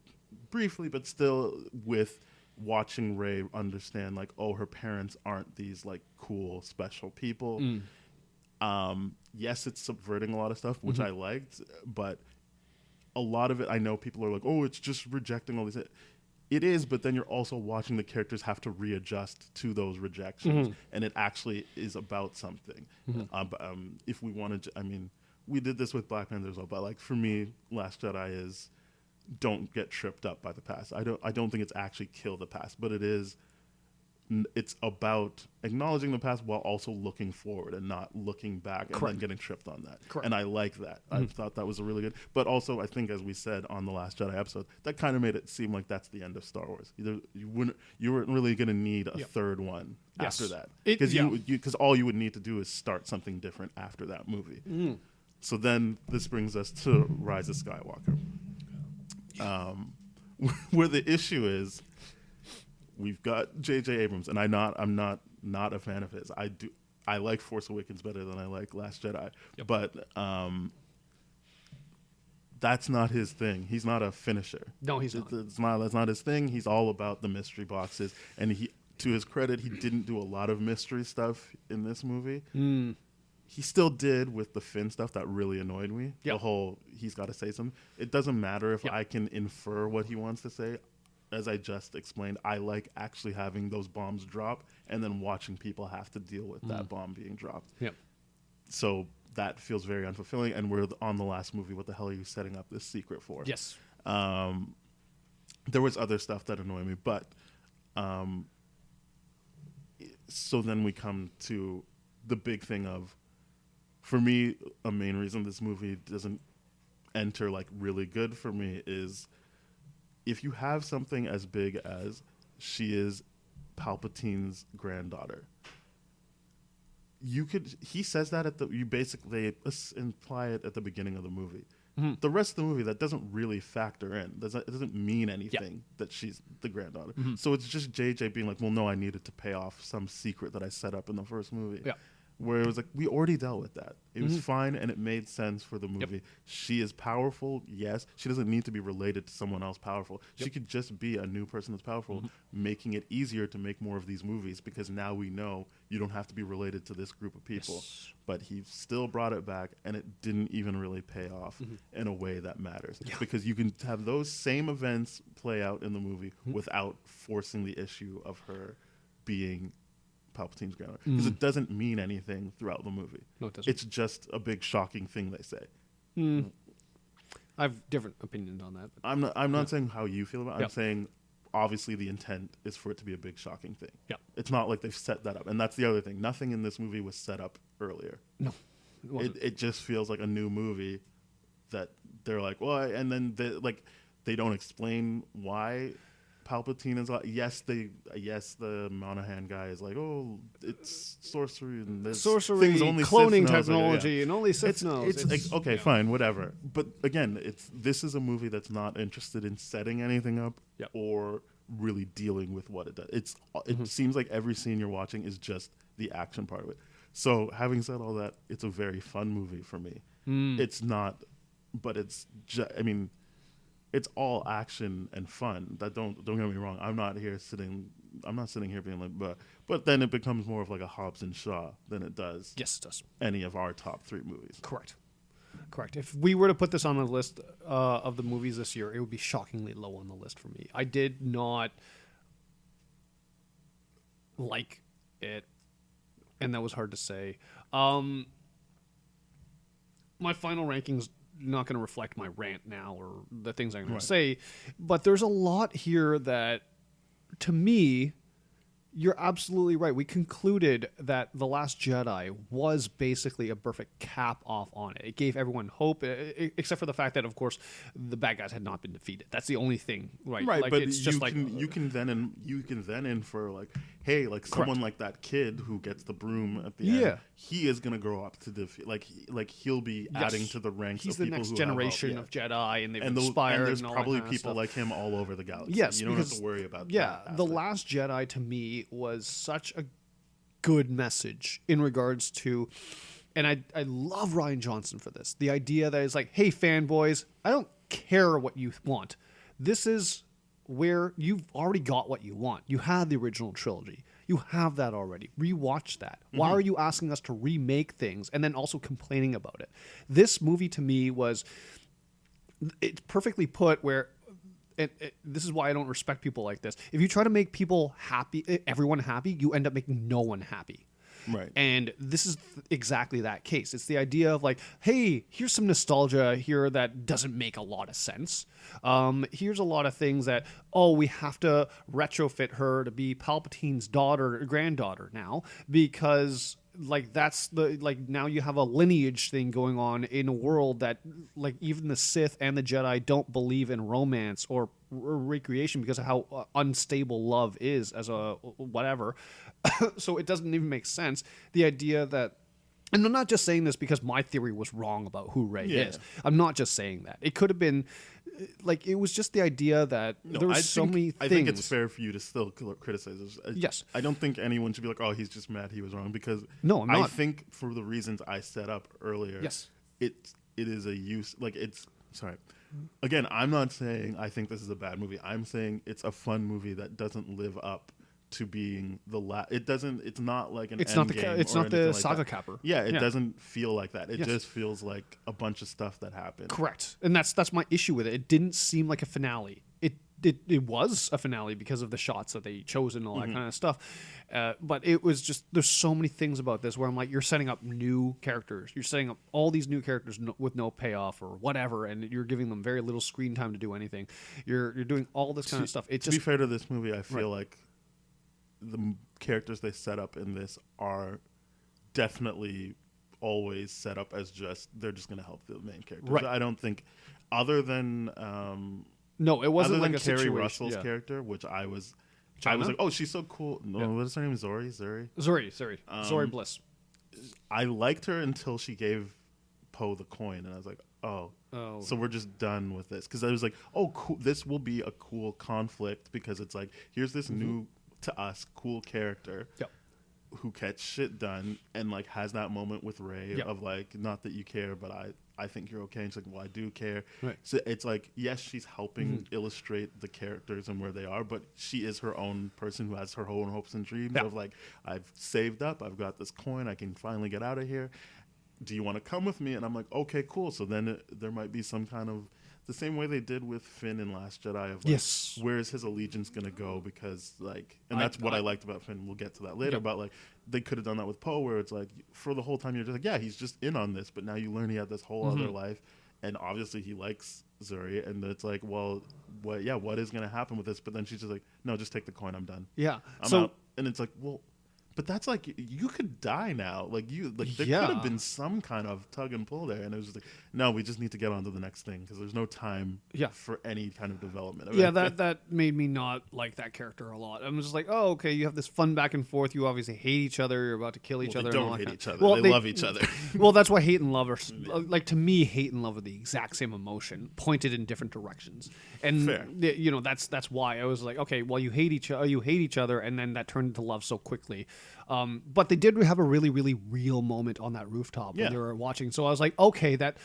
briefly, but still with watching Rey understand like, oh, her parents aren't these like cool special people. Yes, it's subverting a lot of stuff, which I liked, but a lot of it, I know people are like, oh, it's just rejecting all these. It is, but then you're also watching the characters have to readjust to those rejections, and it actually is about something. If we wanted to, I mean, we did this with Black Panther as well, but like for me, Last Jedi is don't get tripped up by the past. I don't think it's actually kill the past, but it's about acknowledging the past while also looking forward and not looking back and then getting tripped on that.
Correct.
And I like that. I thought that was a really good. But also, I think as we said on the Last Jedi episode, that kind of made it seem like that's the end of Star Wars. You weren't really going to need a third one after that, because all you would need to do is start something different after that movie. So then this brings us to Rise of Skywalker, where the issue is. We've got J.J. Abrams, and I'm not a fan of his. I like Force Awakens better than I like Last Jedi, but that's not his thing. He's not a finisher.
No, he's not.
That's not his thing. He's all about the mystery boxes, and to his credit, he didn't do a lot of mystery stuff in this movie. He still did with the Finn stuff that really annoyed me. The whole he's got to say something. It doesn't matter if I can infer what he wants to say. As I just explained, I like actually having those bombs drop and then watching people have to deal with that bomb being dropped. So that feels very unfulfilling, and we're on the last movie. What the hell are you setting up this secret for?
Yes.
There was other stuff that annoyed me, but so then we come to the big thing of, for me, a main reason this movie doesn't enter like really good for me is if you have something as big as she is Palpatine's granddaughter, he says that you basically imply it at the beginning of the movie. The rest of the movie, that doesn't really factor in. It doesn't mean anything that she's the granddaughter. So it's just JJ being like, well, no, I needed to pay off some secret that I set up in the first movie. Where it was like, we already dealt with that. It was fine, and it made sense for the movie. She is powerful, yes. She doesn't need to be related to someone else powerful. She could just be a new person that's powerful, making it easier to make more of these movies, because now we know you don't have to be related to this group of people. But he still brought it back, and it didn't even really pay off in a way that matters. Because you can have those same events play out in the movie without forcing the issue of her being Palpatine's granddaughter, because it doesn't mean anything throughout the movie.
No, it doesn't.
It's just a big shocking thing they say.
I have different opinions on that.
But I'm not saying how you feel about it. I'm saying obviously the intent is for it to be a big shocking thing. It's not like they've set that up. And that's the other thing. Nothing in this movie was set up earlier.
No.
It just feels like a new movie that they're like, well, and then they don't explain why Palpatine is like, yes, the Monahan guy is like, oh, it's sorcery and there's things only
cloning
Sith knows,
technology, and only Sith knows.
It's okay, fine, whatever. But again, this is a movie that's not interested in setting anything up or really dealing with what it does. It seems like every scene you're watching is just the action part of it. So having said all that, it's a very fun movie for me. It's not, but it's I mean, it's all action and fun. That don't get me wrong. I'm not sitting here being like, but then it becomes more of like a Hobbs and Shaw than it does.
Yes, it does.
Any of our top 3 movies.
Correct. If we were to put this on the list of the movies this year, it would be shockingly low on the list for me. I did not like it, and that was hard to say. My final rankings not going to reflect my rant now or the things I'm going to say, but there's a lot here that, to me, you're absolutely right. We concluded that The Last Jedi was basically a perfect cap off on it. It gave everyone hope, except for the fact that, of course, the bad guys had not been defeated. That's the only thing, right?
Right,
like,
but
it's just
you can then infer like, hey, like someone like that kid who gets the broom at the end, he is gonna grow up to defeat. Like he'll be adding to the ranks.
He's
of
the
people
next
who
generation
have
of Jedi, and they've
and
inspired.
And there's
and all
probably
that kind of
people
stuff.
like him all over the galaxy.
Yes,
you don't have to worry about.
Yeah, The Last Jedi to me was such a good message in regards to. And I love Rian Johnson for this. The idea that it's like, hey, fanboys, I don't care what you want. This is where you've already got what you want. You had the original trilogy. You have that already. Rewatch that. Why are you asking us to remake things and then also complaining about it? This movie to me was, it's perfectly put where, this is why I don't respect people like this. If you try to make people happy, everyone happy, you end up making no one happy.
Right.
And this is exactly that case. It's the idea of like, hey, here's some nostalgia here that doesn't make a lot of sense. Here's a lot of things that, we have to retrofit her to be Palpatine's granddaughter now because like that's the like now you have a lineage thing going on in a world that like even the Sith and the Jedi don't believe in romance or recreation because of how unstable love is as a whatever. So it doesn't even make sense. The idea that, and I'm not just saying this because my theory was wrong about who Rey is. I'm not just saying that. It could have been like it was just the idea that there were so many things.
I think it's fair for you to still criticize this.
Yes.
I don't think anyone should be like, oh, he's just mad he was wrong because
no, I'm not.
I think for the reasons I set up earlier, it is a use like it's sorry. Again, I'm not saying I think this is a bad movie. I'm saying it's a fun movie that doesn't live up to being the it doesn't. It's not like an.
It's not the. It's not the saga capper.
Yeah, it doesn't feel like that. It just feels like a bunch of stuff that happened.
Correct, and that's my issue with it. It didn't seem like a finale. It was a finale because of the shots that they chose and all that kind of stuff. But it was just there's so many things about this where I'm like, you're setting up new characters. You're setting up all these new characters with no payoff or whatever, and you're giving them very little screen time to do anything. You're doing all this kind of stuff.
To be fair to this movie, I feel like the characters they set up in this are definitely always set up as they're just going to help the main characters.
Right.
I don't think other than
no, it wasn't
other
like
than
a
Kerry
situation.
Russell's character, which I was like, oh, she's so cool. No, what is her name? Zori.
Zori Bliss.
I liked her until she gave Poe the coin, and I was like, oh. So we're just done with this because I was like, oh, cool. This will be a cool conflict because it's like here's this new to us cool character who gets shit done and like has that moment with Rey of like not that you care but I think you're okay and she's like well I do care so it's like yes she's helping illustrate the characters and where they are but she is her own person who has her own hopes and dreams of like I've saved up I've got this coin I can finally get out of here do you want to come with me and I'm like okay cool so then there might be some kind of the same way they did with Finn in Last Jedi of like, where's his allegiance going to go because like and that's what I liked about Finn we'll get to that later but like they could have done that with Poe where it's like for the whole time you're just like yeah he's just in on this but now you learn he had this whole other life and obviously he likes Zuri and it's like well what is going to happen with this but then she's just like no just take the coin I'm done I'm out and it's like well but that's like you could die now. Like there could have been some kind of tug and pull there, and it was just like, no, we just need to get on to the next thing because there's no time for any kind of development.
That made me not like that character a lot. I'm just like, oh, okay, you have this fun back and forth. You obviously hate each other. You're about to kill each other.
They don't hate each other. Well, they love each other.
Well, that's why hate and love are like to me. Hate and love are the exact same emotion, pointed in different directions. And
fair.
That's why I was like, okay, well, you hate each other, and then that turned into love so quickly. But they did have a really, really real moment on that rooftop when they were watching. So I was like, okay, that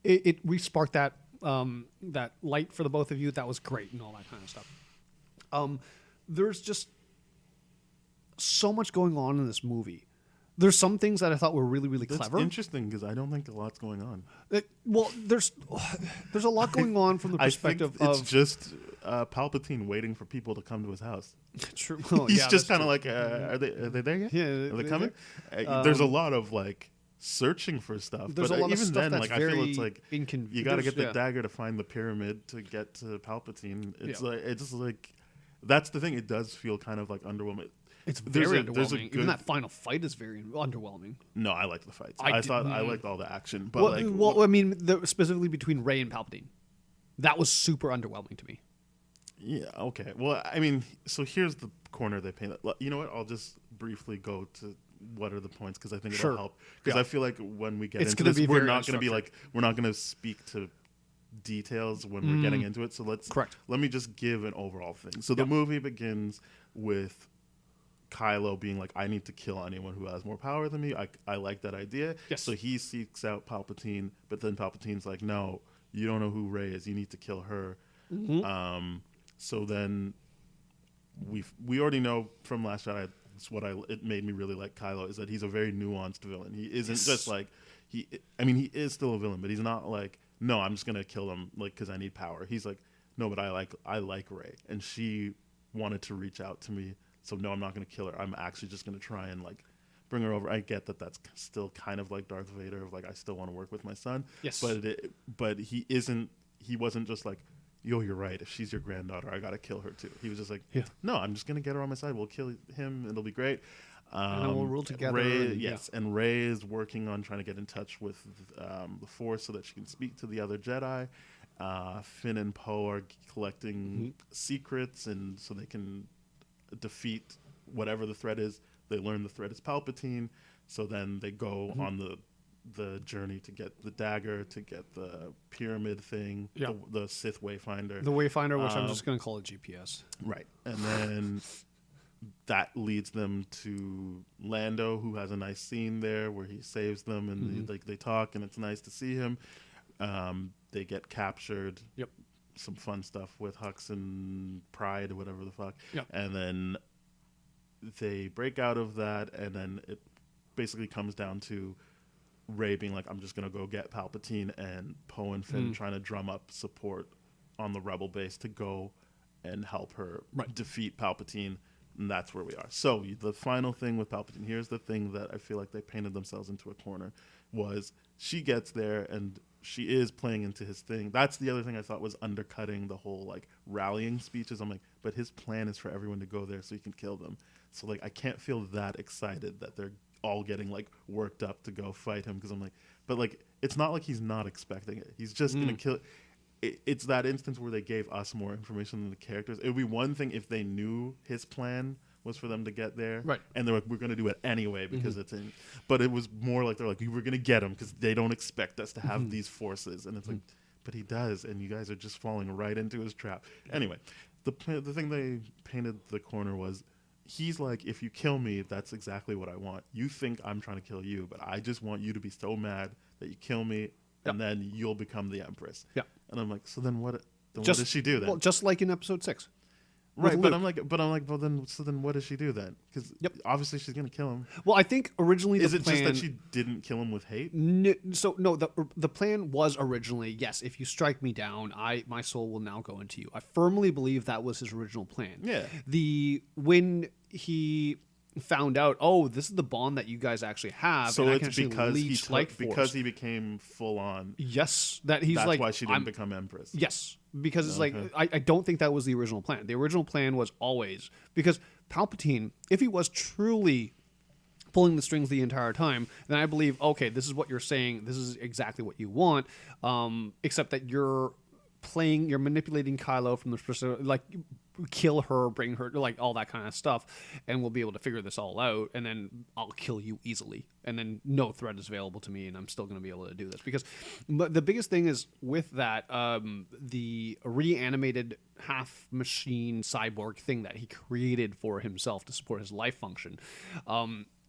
it re-sparked that that light for the both of you. That was great and all that kind of stuff. There's just so much going on in this movie. There's some things that I thought were really, really clever.
That's interesting because I don't think a lot's going on.
Well, there's a lot going on from the perspective
it's just Palpatine waiting for people to come to his house.
True. Well,
He's just kind of like, are they there yet?
Yeah,
are they coming? There's a lot of like searching for stuff.
There's
but
a lot
even
of stuff
then,
that's
like I feel it's like you got to get the dagger to find the pyramid to get to Palpatine. It's like that's the thing. It does feel kind of like underwhelming.
It's very underwhelming. Even that final fight is very underwhelming.
No, I liked the fights. I thought I liked all the action. But
I mean, specifically between Rey and Palpatine, that was super underwhelming to me.
Yeah, okay. Well, I mean, so here's the corner they paint. You know what? I'll just briefly go to what are the points because I think it'll help. Because I feel like when we get into this, we're not going to be like, we're not going to speak to details when we're getting into it. So let me just give an overall thing. So the movie begins with Kylo being like, I need to kill anyone who has more power than me. I like that idea.
Yes.
So he seeks out Palpatine, but then Palpatine's like, no, you don't know who Rey is. You need to kill her. So then we already know from Last Jedi. It's what it made me really like Kylo is that he's a very nuanced villain. He isn't just like he is still a villain, but he's not like, no, I'm just gonna kill him like because I need power. He's like, no, but I like Rey, and she wanted to reach out to me, so no, I'm not gonna kill her. I'm actually just gonna try and like bring her over. I get that that's still kind of like Darth Vader of like I still want to work with my son.
Yes,
but he isn't. He wasn't just like, yo, you're right. If she's your granddaughter, I gotta kill her too. He was just like, no, I'm just gonna get her on my side. We'll kill him. It'll be great.
And then we'll rule together.
And Rey is working on trying to get in touch with the Force so that she can speak to the other Jedi. Finn and Poe are collecting secrets, and so they can defeat whatever the threat is. They learn the threat is Palpatine, so then they go on the journey to get the dagger, to get the pyramid thing, the Sith Wayfinder.
The Wayfinder, which I'm just going to call it GPS.
Right. And then that leads them to Lando, who has a nice scene there where he saves them and they talk, and it's nice to see him. They get captured.
Yep.
Some fun stuff with Hux and Pride or whatever the fuck.
Yep.
And then they break out of that, and then it basically comes down to Rey being like, I'm just going to go get Palpatine, and Poe and Finn trying to drum up support on the Rebel base to go and help her defeat Palpatine, and that's where we are. So the final thing with Palpatine, here's the thing that I feel like they painted themselves into a corner, was she gets there, and she is playing into his thing. That's the other thing I thought was undercutting the whole like rallying speeches. I'm like, but his plan is for everyone to go there so he can kill them. So like I can't feel that excited that they're all getting like worked up to go fight him, because I'm like, but like it's not like he's not expecting it. He's just gonna kill it. It's that instance where they gave us more information than the characters. It would be one thing if they knew his plan was for them to get there,
right?
And they're like, we're gonna do it anyway because it's in. But it was more like they're like, we were gonna get him because they don't expect us to have these forces, and it's like, but he does, and you guys are just falling right into his trap. Anyway, the thing they painted the corner was, he's like, if you kill me, that's exactly what I want. You think I'm trying to kill you, but I just want you to be so mad that you kill me, and then you'll become the Empress. Yeah. And I'm like, so then what? What does she do then?
Well, just like in Episode 6.
Right, but I'm like, well, then what does she do then? Because obviously she's gonna kill him.
Well, I think originally
is it just that she didn't kill him with hate?
No, the plan was originally, yes, if you strike me down, my soul will now go into you. I firmly believe that was his original plan.
Yeah.
When he found out, oh, this is the bond that you guys actually have,
so
and
it's because he became full on.
Yes, that's
like, why she didn't become Empress.
Yes, because it's like I don't think that was the original plan. The original plan was always, because Palpatine, if he was truly pulling the strings the entire time, then I believe, okay, this is what you're saying, this is exactly what you want, except that you're manipulating Kylo from the perspective, like, kill her, bring her, like, all that kind of stuff, and we'll be able to figure this all out, and then I'll kill you easily, and then no threat is available to me, and I'm still going to be able to do this. Because the biggest thing is with that, the reanimated half machine cyborg thing that he created for himself to support his life function,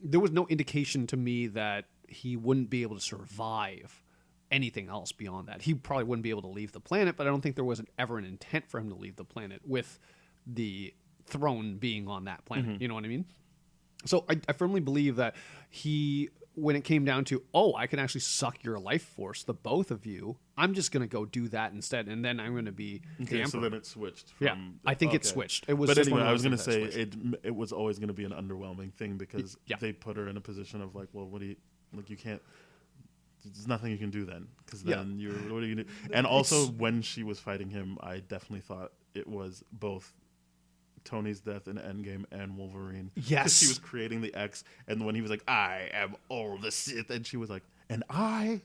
there was no indication to me that he wouldn't be able to survive anything else beyond that. He probably wouldn't be able to leave the planet, but I don't think there was ever an intent for him to leave the planet with the throne being on that planet. You know what I mean? So I firmly believe that when it came down to, oh, I can actually suck your life force, the both of you, I'm just going to go do that instead, and then I'm going to be the Emperor.
So then it switched. I
think it switched. It was.
But anyway, I was going to say it was always going to be an underwhelming thing, because they put her in a position of like, well, what do you can't. There's nothing you can do then, because then what are you gonna do? And also, when she was fighting him, I definitely thought it was both Tony's death in Endgame and Wolverine.
Yes,
because she was creating the X, and when he was like, "I am all the Sith," and she was like, "And I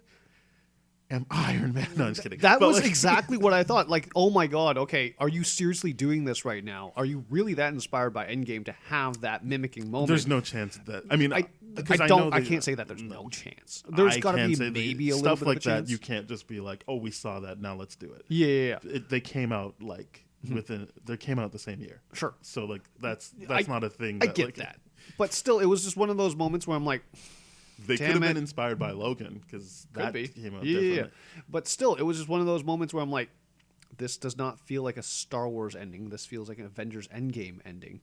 am Iron Man. No, I'm just kidding.
That
But,
was
like,
exactly what I thought. Like, oh my god, okay, are you seriously doing this right now? Are you really that inspired by Endgame to have that mimicking moment?
There's no chance that. I mean,
I can't say that there's no chance. There's got to be maybe a little
stuff
bit
like
of a chance.
that. You can't just be like, oh, we saw that, now let's do it.
Yeah.
They came out like they came out the same year.
Sure.
So like that's not a thing.
I get that, but still, it was just one of those moments where I'm like,
they could have been inspired by Logan because that came out different.
Yeah. But still, it was just one of those moments where I'm like, this does not feel like a Star Wars ending. This feels like an Avengers Endgame ending,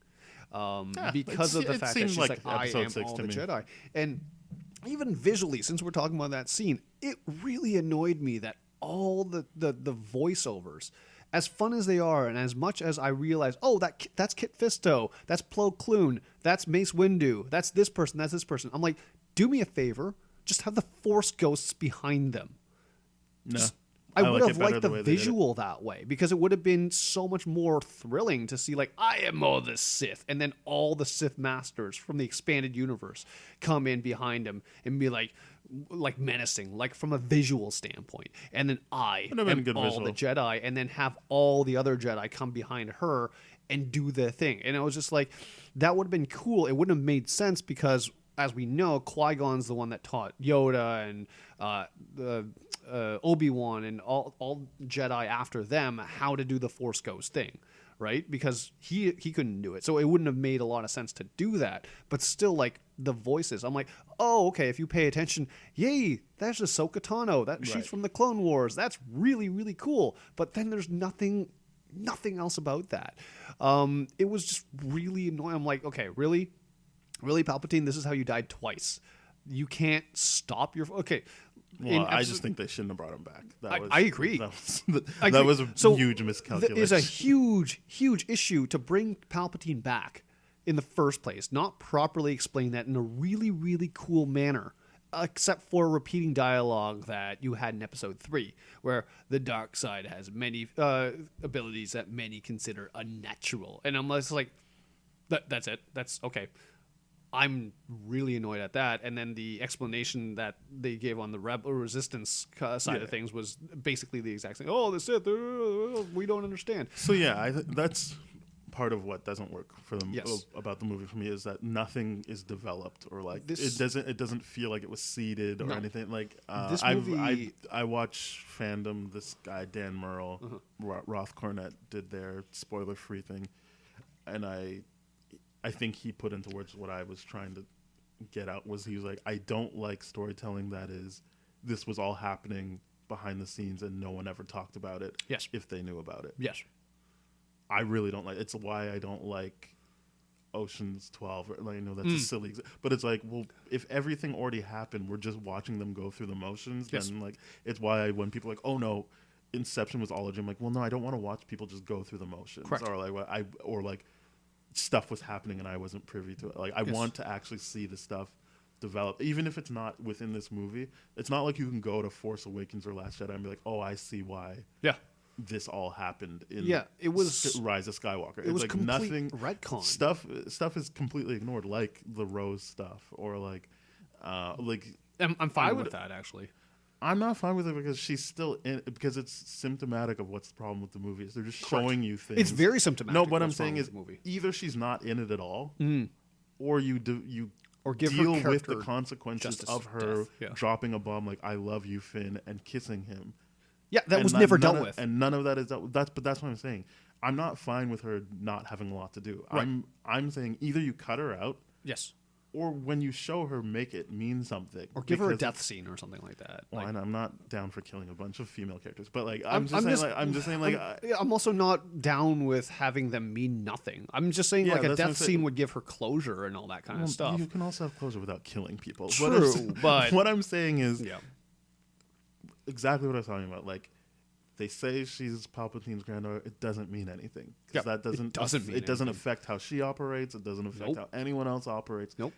because of the fact that she's like, I am all the Jedi. And even visually, since we're talking about that scene, it really annoyed me that all the voiceovers, as fun as they are, and as much as I realize, oh, that's Kit Fisto, that's Plo Koon, that's Mace Windu, that's this person, I'm like, do me a favor, just have the Force ghosts behind them.
No.
I would have liked the visual that way, because it would have been so much more thrilling to see, like, I am all the Sith, and then all the Sith masters from the expanded universe come in behind him and be like menacing, like from a visual standpoint, and then I am all the Jedi, and then have all the other Jedi come behind her and do the thing. And it was just like, that would have been cool. It wouldn't have made sense because, as we know, Qui-Gon's the one that taught Yoda and Obi-Wan and all Jedi after them how to do the Force Ghost thing, right? Because he couldn't do it. So it wouldn't have made a lot of sense to do that. But still, like, the voices, I'm like, oh, okay, if you pay attention, yay, that's Ahsoka Tano. She's from the Clone Wars. That's really, really cool. But then there's nothing else about that. It was just really annoying. I'm like, okay, really, Palpatine, this is how you died twice. You can't stop your... Okay.
Well, I just think they shouldn't have brought him back.
I agree.
That was a huge miscalculation.
It is a huge, huge issue to bring Palpatine back in the first place, not properly explain that in a really, really cool manner, except for repeating dialogue that you had in episode 3, where the dark side has many abilities that many consider unnatural. And I'm just like, that's it. That's okay. I'm really annoyed at that. And then the explanation that they gave on the Rebel Resistance side of things was basically the exact same. Oh, the Sith, we don't understand.
So yeah, that's part of what doesn't work for them about the movie for me, is that nothing is developed, or like it doesn't feel like it was seeded or anything. Like
this movie,
I watch fandom. This guy Dan Murrell, Roth Cornet did their spoiler-free thing, and I think he put into words what I was trying to get out. Was he was like, I don't like storytelling that is, this was all happening behind the scenes and no one ever talked about it.
Yes.
If they knew about it.
Yes.
I really don't like. It's why I don't like Ocean's 12. Or, like, I know that's a silly, but it's like, well, if everything already happened, we're just watching them go through the motions. Then like, it's why when people are like, oh no, Inception was all a dream. Like, well, no, I don't want to watch people just go through the motions.
Correct.
Or like stuff was happening and I wasn't privy to it. Like, I want to actually see the stuff develop, even if it's not within this movie. It's not like you can go to Force Awakens or Last Jedi and be like, oh, I see why.
Yeah.
This all happened in
it was
Rise of Skywalker.
It was
like
complete
nothing
retcon.
Stuff is completely ignored, like the Rose stuff, or like
I'm fine with that, actually.
I'm not fine with it because she's still in, because it's symptomatic of what's the problem with the movie. Is they're just showing you things.
It's very symptomatic.
No, what I'm saying is either she's not in it at all, or you deal with the consequences of her dropping a bomb like "I love you, Finn" and kissing him.
Yeah, that was never dealt with,
and none of that is dealt. But that's what I'm saying. I'm not fine with her not having a lot to do.
Right.
I'm saying either you cut her out,
yes,
or when you show her, make it mean something,
or give her a death scene or something like that.
Well, and I'm not down for killing a bunch of female characters, but like I'm just saying
I'm also not down with having them mean nothing. I'm just saying like a death scene would give her closure and all that kind of stuff.
You can also have closure without killing people.
True, but
what I'm saying is exactly what I was talking about. Like, they say she's Palpatine's granddaughter. It doesn't mean anything. That doesn't affect how she operates. It doesn't affect how anyone else operates.
Nope.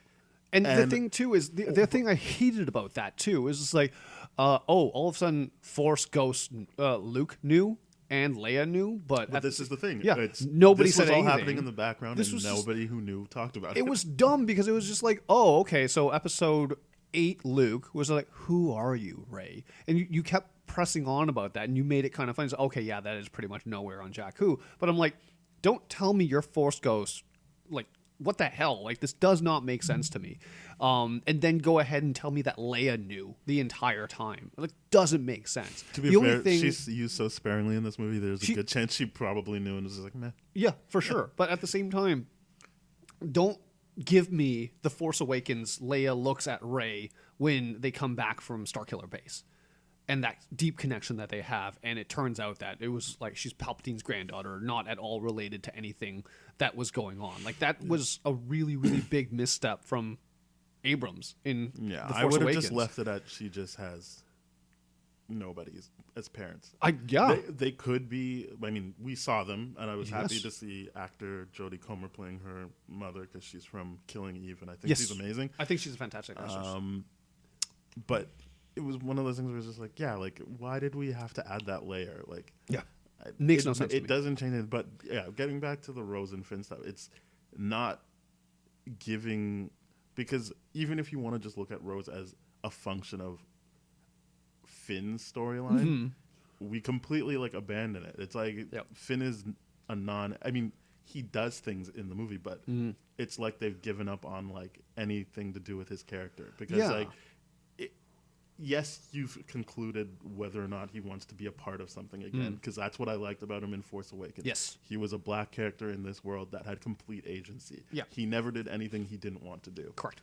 And the thing too is the thing I hated about that too is just like, all of a sudden Force Ghost Luke knew and Leia knew, but
this is the thing.
Yeah, nobody said anything.
This was all happening in the background, and nobody who knew talked about it.
It was dumb because it was just like, oh, okay, so episode 8 Luke was like, who are you, Rey? And you kept pressing on about that, and you made it kind of funny. So, okay, yeah, that is pretty much nowhere on Jakku. But I'm like, don't tell me your Force Ghost. Like, what the hell? Like, this does not make sense to me. And then go ahead and tell me that Leia knew the entire time. Like, doesn't make sense.
To be fair, she's used so sparingly in this movie. There's a good chance she probably knew and was just like, meh.
Yeah, for sure. But at the same time, don't give me the Force Awakens. Leia looks at Rey when they come back from Starkiller Base, and that deep connection that they have. And it turns out that it was like she's Palpatine's granddaughter, not at all related to anything that was going on. Like, that was a really, really big misstep from Abrams in The Force
I would have
Awakens.
just left it at she just has nobody as parents. They could be. I mean, we saw them, and I was happy to see actor Jodie Comer playing her mother because she's from Killing Eve, and I think she's amazing.
I think she's a fantastic actress.
But it was one of those things where it's just like, yeah, like, why did we have to add that layer? Like,
makes no sense.
It doesn't change it. But yeah, getting back to the Rose and Finn stuff, it's not giving, because even if you want to just look at Rose as a function of Finn's storyline, we completely like abandon it. It's like Finn is a I mean, he does things in the movie, but it's like they've given up on like anything to do with his character because like. Yes, you've concluded whether or not he wants to be a part of something again, because that's what I liked about him in Force Awakens.
Yes.
He was a black character in this world that had complete agency.
Yeah.
He never did anything he didn't want to do.
Correct.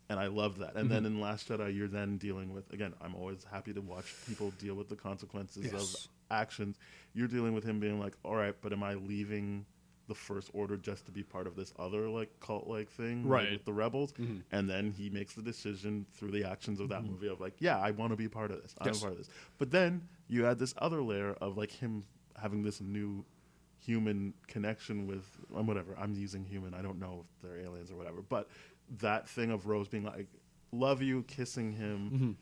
And I love that. And then in Last Jedi, you're then dealing with, again, I'm always happy to watch people deal with the consequences of actions. You're dealing with him being like, all right, but am I leaving the First Order just to be part of this other like cult-like thing like, with the rebels? And then he makes the decision through the actions of that movie of like, yeah, I want to be part of this. I'm a part of this. But then you add this other layer of like him having this new human connection with whatever. I'm using human. I don't know if they're aliens or whatever. But that thing of Rose being like, love you, kissing him,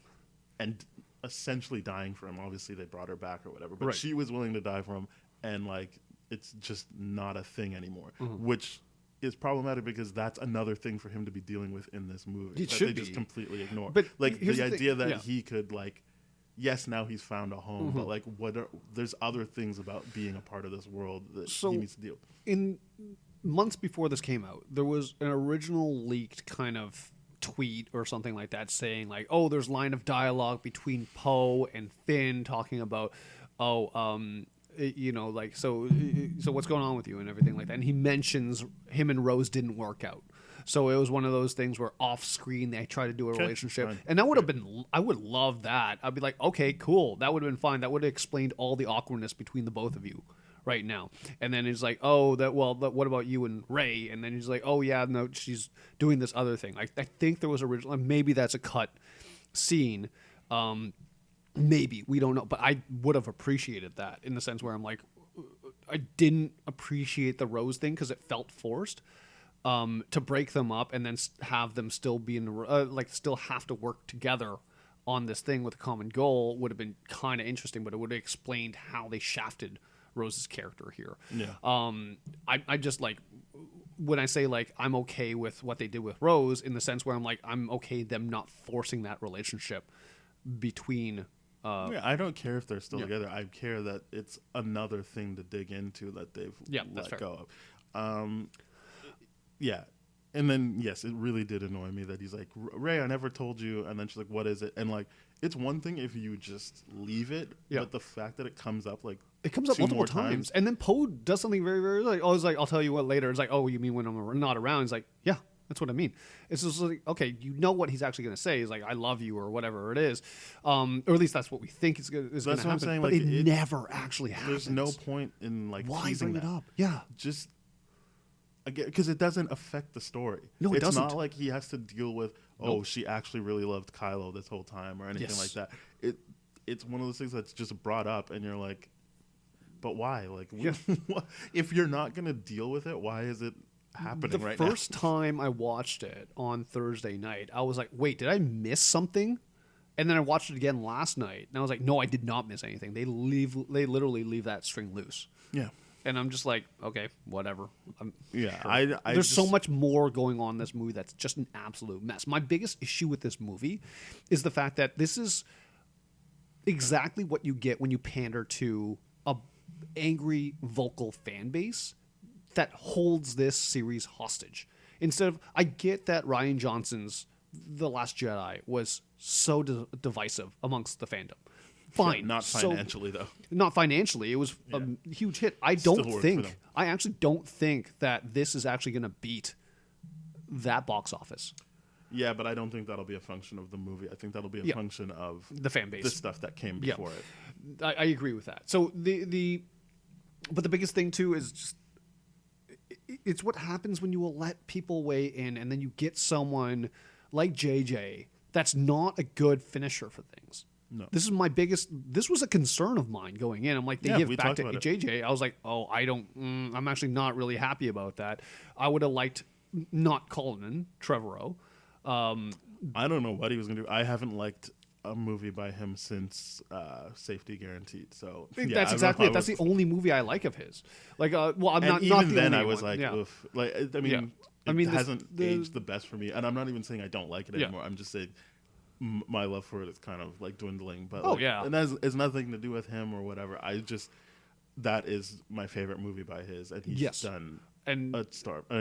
and essentially dying for him. Obviously, they brought her back or whatever. But she was willing to die for him, and like, it's just not a thing anymore, which is problematic because that's another thing for him to be dealing with in this movie. They just completely ignore. But like the idea that he could like, yes, now he's found a home, but like there's other things about being a part of this world that he needs to deal with.
In months before this came out, there was an original leaked kind of tweet or something like that saying like, oh, there's line of dialogue between Poe and Finn talking about, you know, like, so what's going on with you and everything like that. And he mentions him and Rose didn't work out. So it was one of those things where off screen they try to do a relationship. Fine. And that would have been, I would love that. I'd be like, okay, cool. That would have been fine. That would have explained all the awkwardness between the both of you right now. And then he's like, oh, what about you and Rey? And then he's like, oh yeah, no, she's doing this other thing. I think there was original, maybe that's a cut scene. Maybe, we don't know, but I would have appreciated that in the sense where I'm like, I didn't appreciate the Rose thing because it felt forced to break them up and then have them still be still have to work together on this thing with a common goal would have been kind of interesting, but it would have explained how they shafted Rose's character here. I just like, when I say like I'm okay with what they did with Rose in the sense where I'm like, I'm okay them not forcing that relationship between
I don't care if they're still together. I care that it's another thing to dig into that they've let go of. And then yes, it really did annoy me that he's like, Rey, I never told you, and then she's like, what is it? And like, it's one thing if you just leave it, but the fact that it comes up like
multiple times, and then Poe does something very, very like, oh, it's like, I'll tell you what later. It's like, oh, you mean when I'm not around? It's like, yeah. That's what I mean. It's just like, okay, you know what he's actually going to say. He's like, I love you or whatever it is. Or at least that's what we think is going to happen. That's what I'm saying. But like, it never actually happens.
There's no point in like
teasing it up. Yeah.
Just, again, because it doesn't affect the story.
No, it doesn't.
It's not like he has to deal with, she actually really loved Kylo this whole time or anything like that. It's one of those things that's just brought up and you're like, but why? Like, if you're not going to deal with it, why is it happening right now?
The first time I watched it on Thursday night, I was like, wait, did I miss something? And then I watched it again last night, and I was like, no, I did not miss anything. They literally leave that string loose.
Yeah.
And I'm just like, okay, whatever.
Sure.
There's so much more going on in this movie that's just an absolute mess. My biggest issue with this movie is the fact that this is exactly what you get when you pander to a angry, vocal fan base that holds this series hostage. Instead of, I get that Rian Johnson's The Last Jedi was so divisive amongst the fandom. Fine.
Sure, not financially, though.
Not financially. It was a huge hit. I actually don't think that this is actually going to beat that box office.
Yeah, but I don't think that'll be a function of the movie. I think that'll be a function of
the fan base,
the stuff that came before it.
I agree with that. So but the biggest thing too is just it's what happens when you will let people weigh in, and then you get someone like JJ that's not a good finisher for things.
No.
This is my biggest. This was a concern of mine going in. I'm like, they give back to JJ. I was like, oh, I'm actually not really happy about that. I would have liked not Colin Trevorrow.
I don't know what he was going to do. I haven't liked a movie by him since Safety Guaranteed. So
that's exactly it. That's the only movie I like of his. Like, I'm not.
Even
the
then,
only
I was
one.
like, oof. Like, I mean, it hasn't aged the best for me. And I'm not even saying I don't like it anymore. I'm just saying my love for it is kind of like dwindling. But and it's nothing to do with him or whatever. That is my favorite movie by his, and he's done. And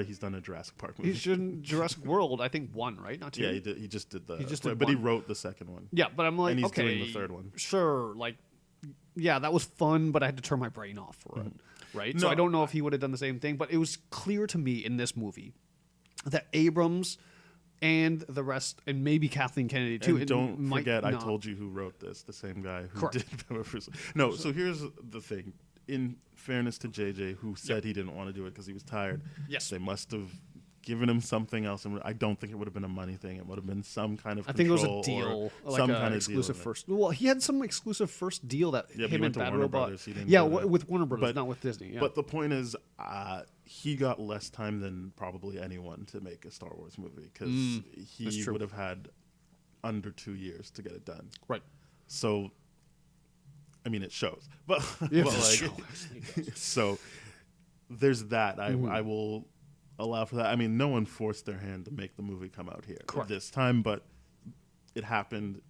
he's done a Jurassic Park movie.
He's done Jurassic World, I think 1, right? Not 2.
Yeah, he did. He just did
but
one. He wrote the second one.
Yeah, but I'm like,
and he's doing the third one.
Sure, like, yeah, that was fun, but I had to turn my brain off for it, right? So I don't know if he would have done the same thing, but it was clear to me in this movie that Abrams and the rest, and maybe Kathleen Kennedy too.
And don't forget, I told you who wrote this. The same guy who did. No, so here's the thing. In fairness to JJ, who said he didn't want to do it because he was tired, they must have given him something else. And I don't think it would have been a money thing. It would have been some kind of control.
I think it was a deal, like some kind of exclusive first. Well, he had some exclusive first deal that him and Bad Robot. With Warner Brothers, not with Disney. Yeah.
But the point is, he got less time than probably anyone to make a Star Wars movie because he would have had under 2 years to get it done.
Right.
So. I mean, it shows, but so there's that. I will allow for that. I mean, no one forced their hand to make the movie come out here this time, but it happened.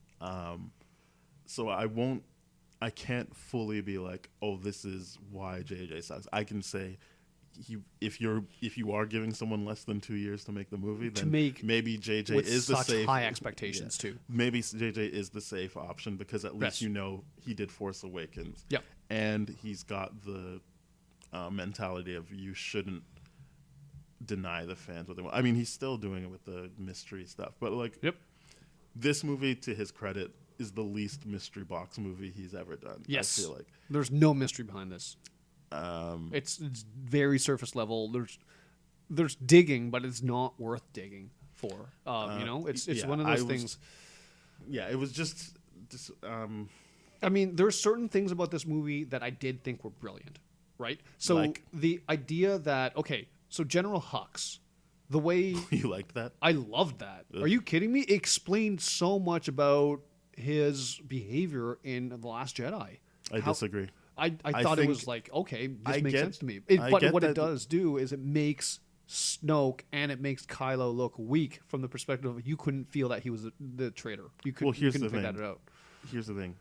So I can't fully be like, oh, this is why JJ sucks. I can say, if you are giving someone less than 2 years to make the movie, then maybe JJ is the safe.
High expectations too.
Maybe JJ is the safe option because at least he did Force Awakens.
Yep.
And he's got the mentality of you shouldn't deny the fans what they want. I mean, he's still doing it with the mystery stuff, but this movie, to his credit, is the least mystery box movie he's ever done.
Yes.
I feel like
there's no mystery behind this. It's very surface level. There's digging, but it's not worth digging for. It's one of those things.
Yeah, it was just.
I mean, there's certain things about this movie that I did think were brilliant, right? So the idea that so General Hux, the way
you liked that,
I loved that. Are you kidding me? It explained so much about his behavior in The Last Jedi.
I disagree.
I thought it was like, this makes sense to me. But what it does do is it makes Snoke and it makes Kylo look weak from the perspective of you couldn't feel that he was the traitor. You couldn't figure that out. Here's
the thing.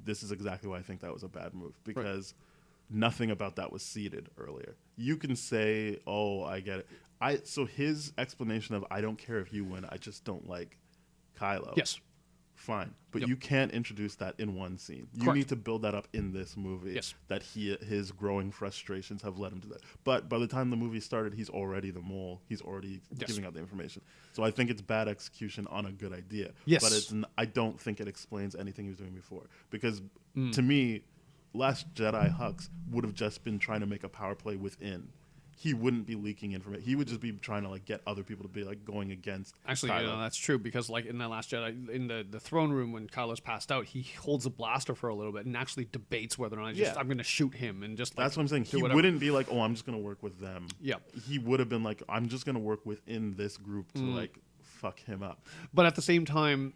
This is exactly why I think that was a bad move, because nothing about that was seeded earlier. You can say, oh, I get it. So his explanation of I don't care if you win, I just don't like Kylo.
Yes.
Fine, but you can't introduce that in one scene. You need to build that up in this movie.
Yes.
That his growing frustrations have led him to that. But by the time the movie started, he's already the mole. He's already giving out the information. So I think it's bad execution on a good idea.
Yes.
But I don't think it explains anything he was doing before. Because to me, Last Jedi Hux would have just been trying to make a power play within. He wouldn't be leaking information. He would just be trying to get other people to be going against.
Actually,
Kylo.
That's true, because in The Last Jedi, in the throne room when Kylo's passed out, he holds a blaster for a little bit and actually debates whether or not I'm going to shoot him and just
that's what I'm saying. He wouldn't be like, oh, I'm just going to work with them.
Yeah.
He would have been like, I'm just going to work within this group to fuck him up.
But at the same time,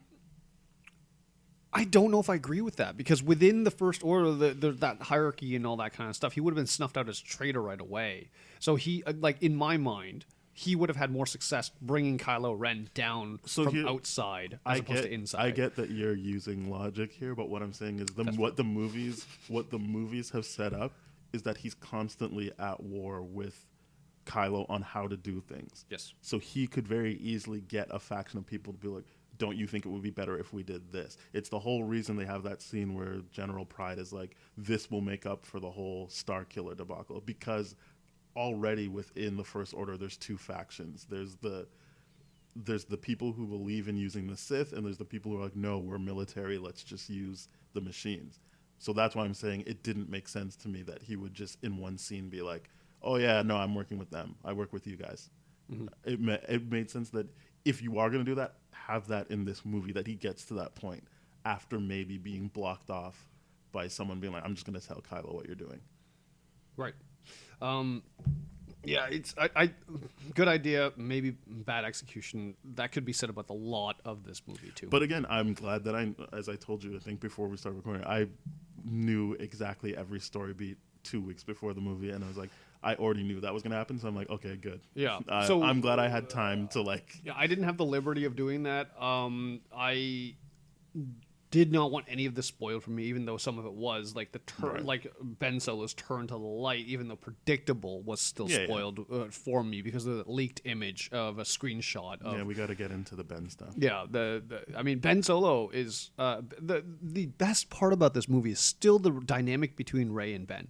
I don't know if I agree with that, because within the First Order, that hierarchy and all that kind of stuff, he would have been snuffed out as traitor right away. So he, in my mind, he would have had more success bringing Kylo Ren down from outside as opposed to inside.
I get that you're using logic here, but what I'm saying is what the movies have set up is that he's constantly at war with Kylo on how to do things.
Yes.
So he could very easily get a faction of people to be like, don't you think it would be better if we did this? It's the whole reason they have that scene where General Pride is like, this will make up for the whole Star Killer debacle, because already within the First Order there's two factions. There's the people who believe in using the Sith, and there's the people who are like, no, we're military, let's just use the machines. So that's why I'm saying it didn't make sense to me that he would just in one scene be like, oh yeah, no, I'm working with them, I work with you guys. Mm-hmm. It made sense that if you are going to do that, have that in this movie, that he gets to that point after maybe being blocked off by someone being like, I'm just going to tell Kylo what you're doing.
Right. Yeah, it's I good idea, maybe bad execution. That could be said about a lot of this movie too.
But again, I'm glad that as I told you, I think before we started recording, I knew exactly every story beat 2 weeks before the movie, and I was like, I already knew that was going to happen, so I'm like, okay, good.
Yeah.
So I'm glad I had time to like.
Yeah, I didn't have the liberty of doing that. I did not want any of this spoiled for me, even though some of it was like like Ben Solo's turn to the light, even though predictable, was still spoiled for me because of the leaked image of a screenshot. Of,
we got to get into the Ben stuff.
Yeah, I mean, Ben Solo is the best part about this movie is still the dynamic between Rey and Ben.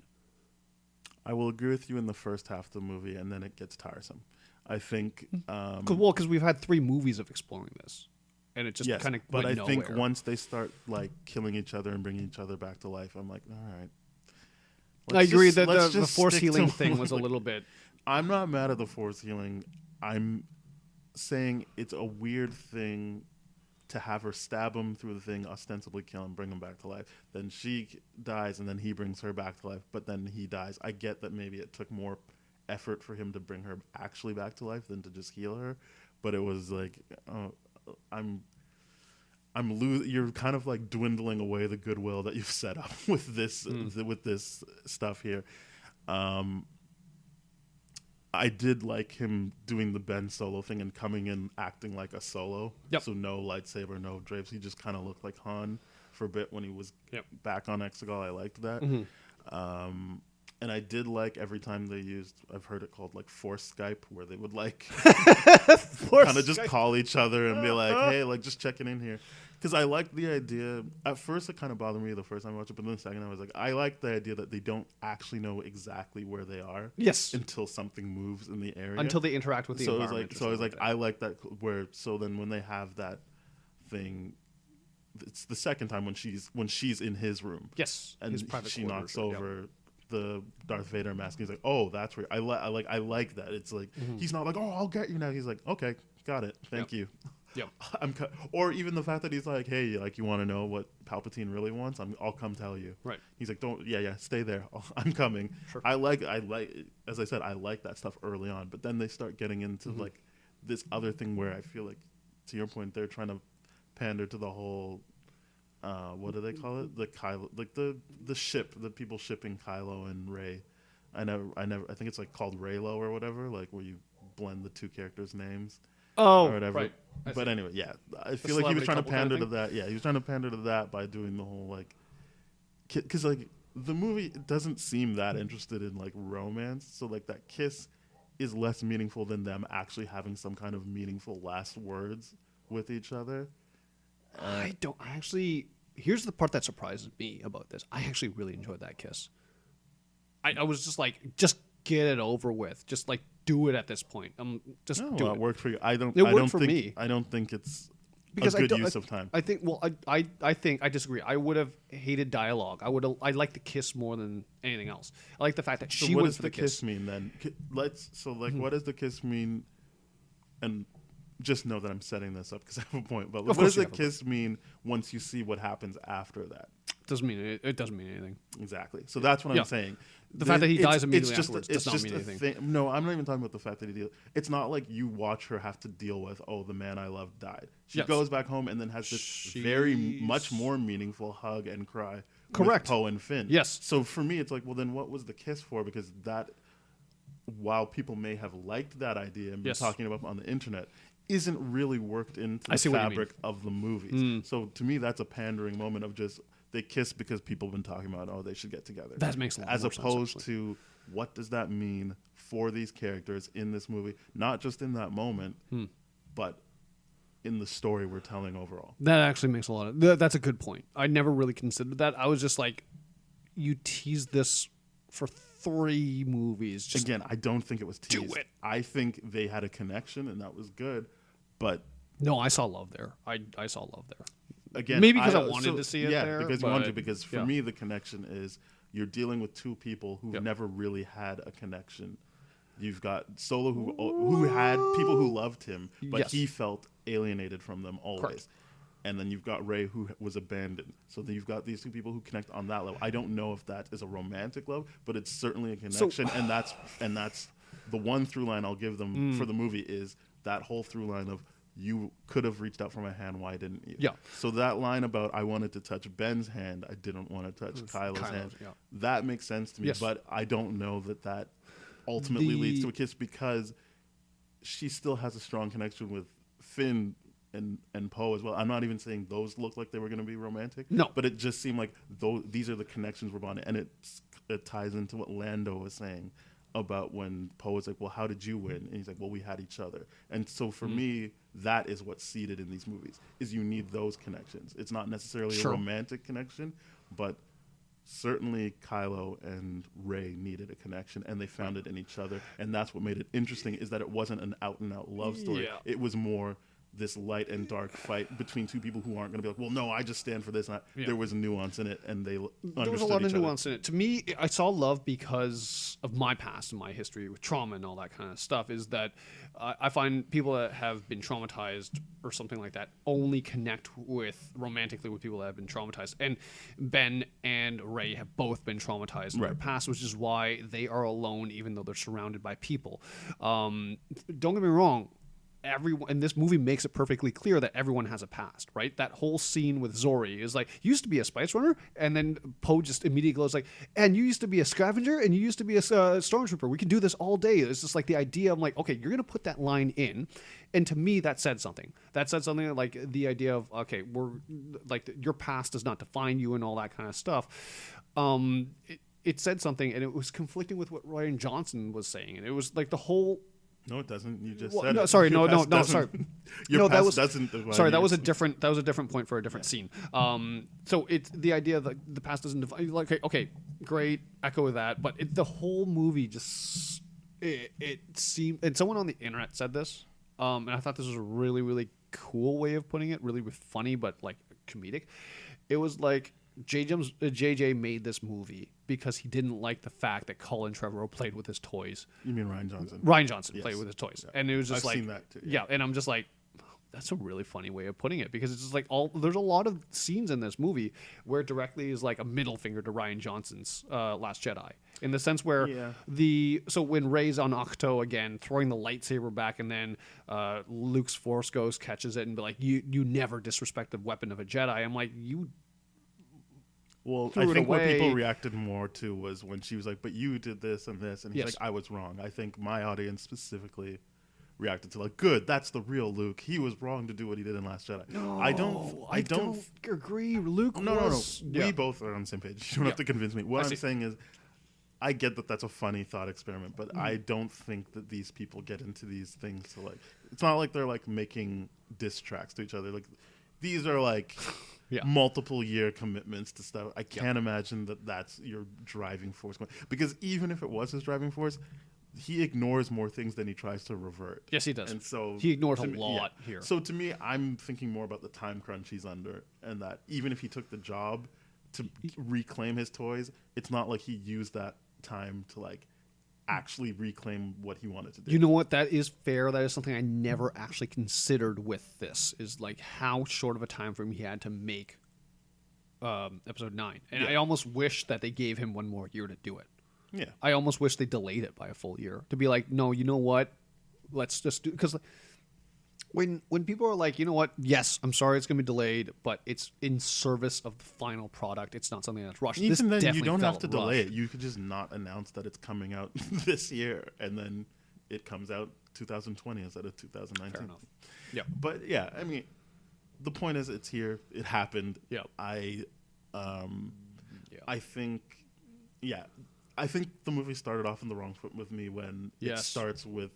I will agree with you in the first half of the movie, and then it gets tiresome. I think
because we've had 3 movies of exploring this. And it just kind of
but
went
I think
nowhere.
once they start like killing each other and bringing each other back to life, I'm like, all right.
I agree that the force healing thing was a little bit.
I'm not mad at the force healing. I'm saying it's a weird thing to have her stab him through the thing, ostensibly kill him, bring him back to life. Then she dies, and then he brings her back to life, but then he dies. I get that maybe it took more effort for him to bring her actually back to life than to just heal her, but it was like, you're kind of like dwindling away the goodwill that you've set up with this stuff here. I did like him doing the Ben Solo thing and coming in acting like a Solo.
Yep.
So no lightsaber, no drapes. He just kind of looked like Han for a bit when he was back on Exegol. I liked that. Mm-hmm. And I did like every time they used, I've heard it called like Force Skype, where they would like kind of just call each other and be like, hey, like just checking in here. Because I liked the idea. At first, it kind of bothered me the first time I watched it, but then the second I was like, I like the idea that they don't actually know exactly where they are.
Yes.
Until something moves in the area.
Until they interact with the environment.
So I was like, I like that. So then when they have that thing, it's the second time when she's in his room.
Yes.
And she knocks over the Darth Vader mask. He's like, oh, that's where I like that. It's like he's not like, oh, I'll get you now. He's like, okay, got it, thank you.
Yep.
Or even the fact that he's like, hey, like you want to know what Palpatine really wants? I'll come tell you.
Right.
He's like, don't, stay there. I'm coming.
Sure.
I like, as I said, I like that stuff early on, but then they start getting into like this other thing where I feel like, to your point, they're trying to pander to the whole. What do they call it? The Kylo, like the ship, the people shipping Kylo and Rey. I think it's like called Reylo or whatever, like where you blend the two characters' names.
Oh,
or whatever.
Right.
But anyway, I feel like he was trying to pander to that. Yeah, he was trying to pander to that by doing the whole like, because like the movie doesn't seem that interested in like romance, so like that kiss is less meaningful than them actually having some kind of meaningful last words with each other.
Here's the part that surprises me about this. I actually really enjoyed that kiss. I was just like, just get it over with. Just like do it at this point. Just do it.
It worked for you. It
worked for me.
I don't think it's
because
a good use of time.
I think. Well, I think I disagree. I would have hated dialogue. I like the kiss more than anything else. I like the fact that she went for the kiss.
What does the kiss mean then? What does the kiss mean? And just know that I'm setting this up because I have a point. But what does the kiss mean once you see what happens after that?
It doesn't mean anything.
Exactly. So that's what I'm saying.
The fact that he dies immediately afterwards does not mean anything.
No, I'm not even talking about the fact that he deals. It's not like you watch her have to deal with, oh, the man I love died. She goes back home and then has this very much more meaningful hug and cry.
Correct.
With Poe and Finn.
Yes.
So for me, it's like, well, then what was the kiss for? Because that while people may have liked that idea and been talking about on the internet, isn't really worked into the fabric of the movies. So to me, that's a pandering moment of just they kiss because people have been talking about, they should get together.
That makes a lot
as
more sense,
opposed to what does that mean for these characters in this movie, not just in that moment, but in the story we're telling overall.
That actually makes a lot of... That's a good point. I never really considered that. I was just like, you teased this for 3 movies. Just
again, I don't think it was teased.
Do it.
I think they had a connection, and that was good. But
no, I saw love there. I saw love there.
Again,
maybe because I wanted to see it there.
Because you wanted to. Because for me, the connection is you're dealing with 2 people who've never really had a connection. You've got Solo who had people who loved him, but he felt alienated from them always. Correct. And then you've got Rey who was abandoned. So then you've got these 2 people who connect on that level. I don't know if that is a romantic love, but it's certainly a connection. And that's the one through line I'll give them for the movie is that whole through line of you could have reached out for my hand, why didn't you?
Yeah.
So that line about I wanted to touch Ben's hand, I didn't want to touch Kylo's hand. Yeah. That makes sense to me, but I don't know that ultimately leads to a kiss because she still has a strong connection with Finn and Poe as well. I'm not even saying those look like they were going to be romantic.
No.
But it just seemed like these are the connections we're bonding. And it ties into what Lando was saying about when Poe was like, well, how did you win? And he's like, well, we had each other. And so for me, that is what's seeded in these movies, is you need those connections. It's not necessarily a romantic connection, but certainly Kylo and Rey needed a connection, and they found it in each other. And that's what made it interesting, is that it wasn't an out-and-out love story. Yeah. It was more this light and dark fight between 2 people who aren't going to be like, well, no, I just stand for this. There was nuance in it, and they understood
there was a lot of nuance in it. To me, I saw love because of my past and my history with trauma and all that kind of stuff, is that I find people that have been traumatized or something like that only connect romantically with people that have been traumatized. And Ben and Rey have both been traumatized in their past, which is why they are alone even though they're surrounded by people. Don't get me wrong. Everyone, and this movie makes it perfectly clear that everyone has a past, right? That whole scene with Zori is like, you used to be a spice runner, and then Poe just immediately goes like, and you used to be a scavenger, and you used to be a stormtrooper. We can do this all day. It's just like the idea of like, okay, you're going to put that line in, and to me, that said something. That said something like the idea of, okay, we're like, your past does not define you and all that kind of stuff. It said something, and it was conflicting with what Rian Johnson was saying, and it was like the whole...
No, it doesn't. You just said it.
Sorry, no, sorry.
Your past
that was,
doesn't.
Sorry, that was a different point for a different scene. So it's the idea that the past doesn't define. Like, okay, great, echo that. But the whole movie just it seemed, and someone on the internet said this, and I thought this was a really, really cool way of putting it. Really funny, but like comedic. It was like JJ made this movie because he didn't like the fact that Colin Trevorrow played with his toys.
You mean Rian Johnson?
Rian Johnson played with his toys. Yeah. And it was just
I've seen that too.
Yeah, and I'm just like, that's a really funny way of putting it, because it's just like there's a lot of scenes in this movie where it directly is like a middle finger to Rian Johnson's Last Jedi, in the sense where so when Rey's on Ahch-To again, throwing the lightsaber back, and then Luke's Force Ghost catches it and be like, you never disrespect the weapon of a Jedi. I'm like, you...
Well, I think what people reacted more to was when she was like, but you did this and this. And he's like, I was wrong. I think my audience specifically reacted to like, good, that's the real Luke. He was wrong to do what he did in Last Jedi.
No, I don't agree. Luke
No. We both are on the same page. You don't have to convince me. What I'm saying is, I get that that's a funny thought experiment, but I don't think that these people get into these things to like, it's not like they're like making diss tracks to each other. Like, these are like... multiple year commitments to stuff. I can't imagine that that's your driving force. Because even if it was his driving force, he ignores more things than he tries to revert.
Yes, he does.
And so
he ignores a lot here.
So to me, I'm thinking more about the time crunch he's under, and that even if he took the job to reclaim his toys, it's not like he used that time to like actually reclaim what he wanted to do.
You know what? That is fair. That is something I never actually considered with this, is like how short of a time frame he had to make episode 9. And I almost wish that they gave him one more year to do it.
Yeah.
I almost wish they delayed it by a full year to be like, no, you know what? Let's just do, because When people are like, you know what? Yes, I'm sorry it's going to be delayed, but it's in service of the final product. It's not something that's rushed.
Even
this
then, you don't have
felt
to delay
rushed.
it. You could just not announce that it's coming out this year, and then it comes out 2020 instead of 2019.
Fair enough. Yeah.
But yeah, I mean, the point is, it's here. It happened.
Yeah.
I think the movie started off in the wrong foot with me when it starts with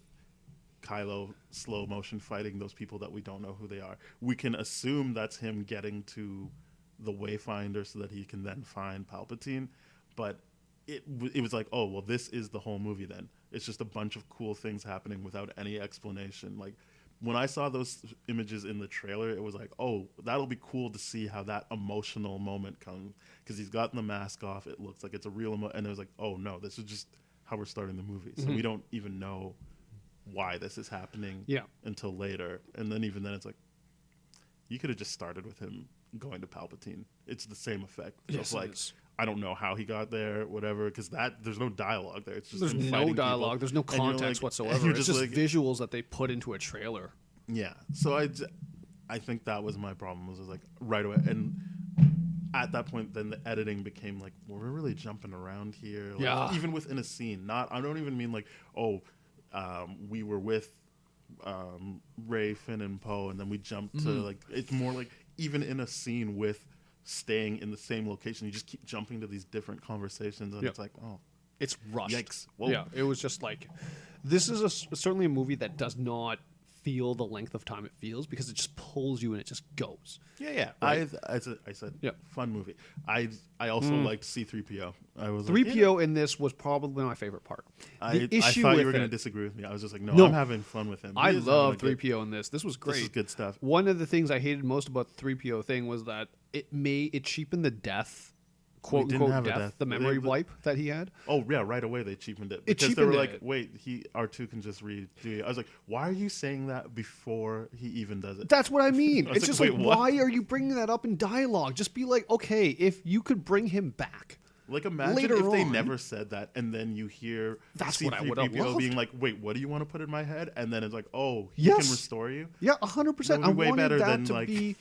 Kylo slow motion fighting those people that we don't know who they are. We can assume that's him getting to the Wayfinder so that he can then find Palpatine, but it was like, oh well, this is the whole movie then. It's just a bunch of cool things happening without any explanation. Like when I saw those images in the trailer, it was like, oh, that'll be cool to see how that emotional moment comes, because he's gotten the mask off. It looks like it's a real and it was like, oh no, this is just how we're starting the movie. So we don't even know why this is happening until later. And then even then it's like, you could have just started with him going to Palpatine. It's the same effect.
Yes,
like, I don't know how he got there, whatever, because there's no dialogue there. It's just
there's no dialogue. There's no context whatsoever. It's just like, visuals that they put into a trailer.
Yeah. So I think that was my problem. Was like right away, and at that point, then the editing became like, well, we're really jumping around here. Like, even within a scene. I don't even mean like, we were with Rey, Finn, and Poe, and then we jumped to like. It's more like even in a scene with staying in the same location, you just keep jumping to these different conversations, and it's like, oh,
it's rushed.
Yikes! Whoa.
Yeah, it was just like, this is certainly a movie that does not feel the length of time it feels, because it just pulls you and it just goes.
Yeah.
Right?
I said, fun movie. I also liked C-3PO. I was
3PO in this was probably my favorite part.
I thought you were going to disagree with me. I was just like, no, I'm having fun with him.
I love 3PO in this. This was great.
This is good stuff.
One of the things I hated most about the 3PO thing was that it cheapened the death, quote unquote death, the memory wipe that he had.
Oh yeah, right away they cheapened it, because they were like, wait, R2 can just redo it. I was like, why are you saying that before he even does it?
That's what I mean. It's just like,
what?
why are you bringing that up in dialogue? Just be like, okay, if you could bring him back.
Like, imagine
later
if they
on,
never said that, and then you hear
that's what I would have loved.
being like, wait, what do you want to put in my head? And then it's like, oh, he can restore you?
Yeah, 100%. I
way
wanted
better
that
than,
to
like...
be...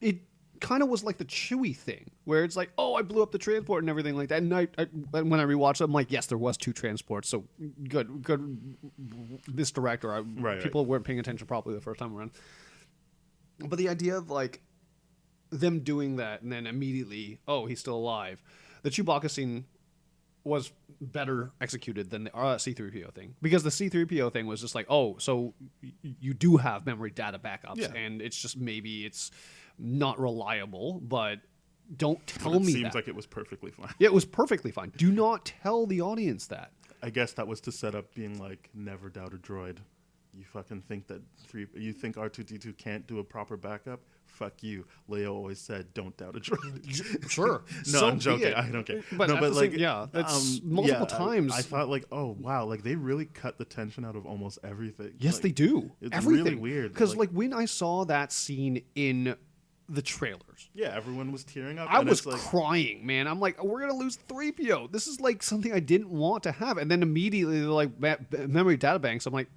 It kind of was like the Chewie thing, where it's like, oh, I blew up the transport and everything like that. And when I rewatched it, I'm like, yes, there was 2 transports, so good. This director, people weren't paying attention properly the first time around. But the idea of like them doing that and then immediately, oh, he's still alive. The Chewbacca scene was better executed than the C-3PO thing, because the C-3PO thing was just like, oh, so you do have memory data backups, and it's just maybe it's not reliable, but don't tell me that. It seems
like it was perfectly fine.
Yeah, it was perfectly fine. Do not tell the audience that.
I guess that was to set up being like, never doubt a droid. You fucking think that you think R2-D2 can't do a proper backup? Fuck you. Leia always said, don't doubt a droid.
Sure.
No, so I'm joking. I don't care.
But like, that's multiple times.
I thought like, oh wow, like they really cut the tension out of almost everything.
Yes,
like,
they do.
It's
everything.
Really weird.
Because like when I saw that scene in the trailers,
everyone was tearing up.
I was crying, man. I'm like, we're gonna lose 3PO. This is like something I didn't want to have. And then immediately they're like, memory data banks. I'm like,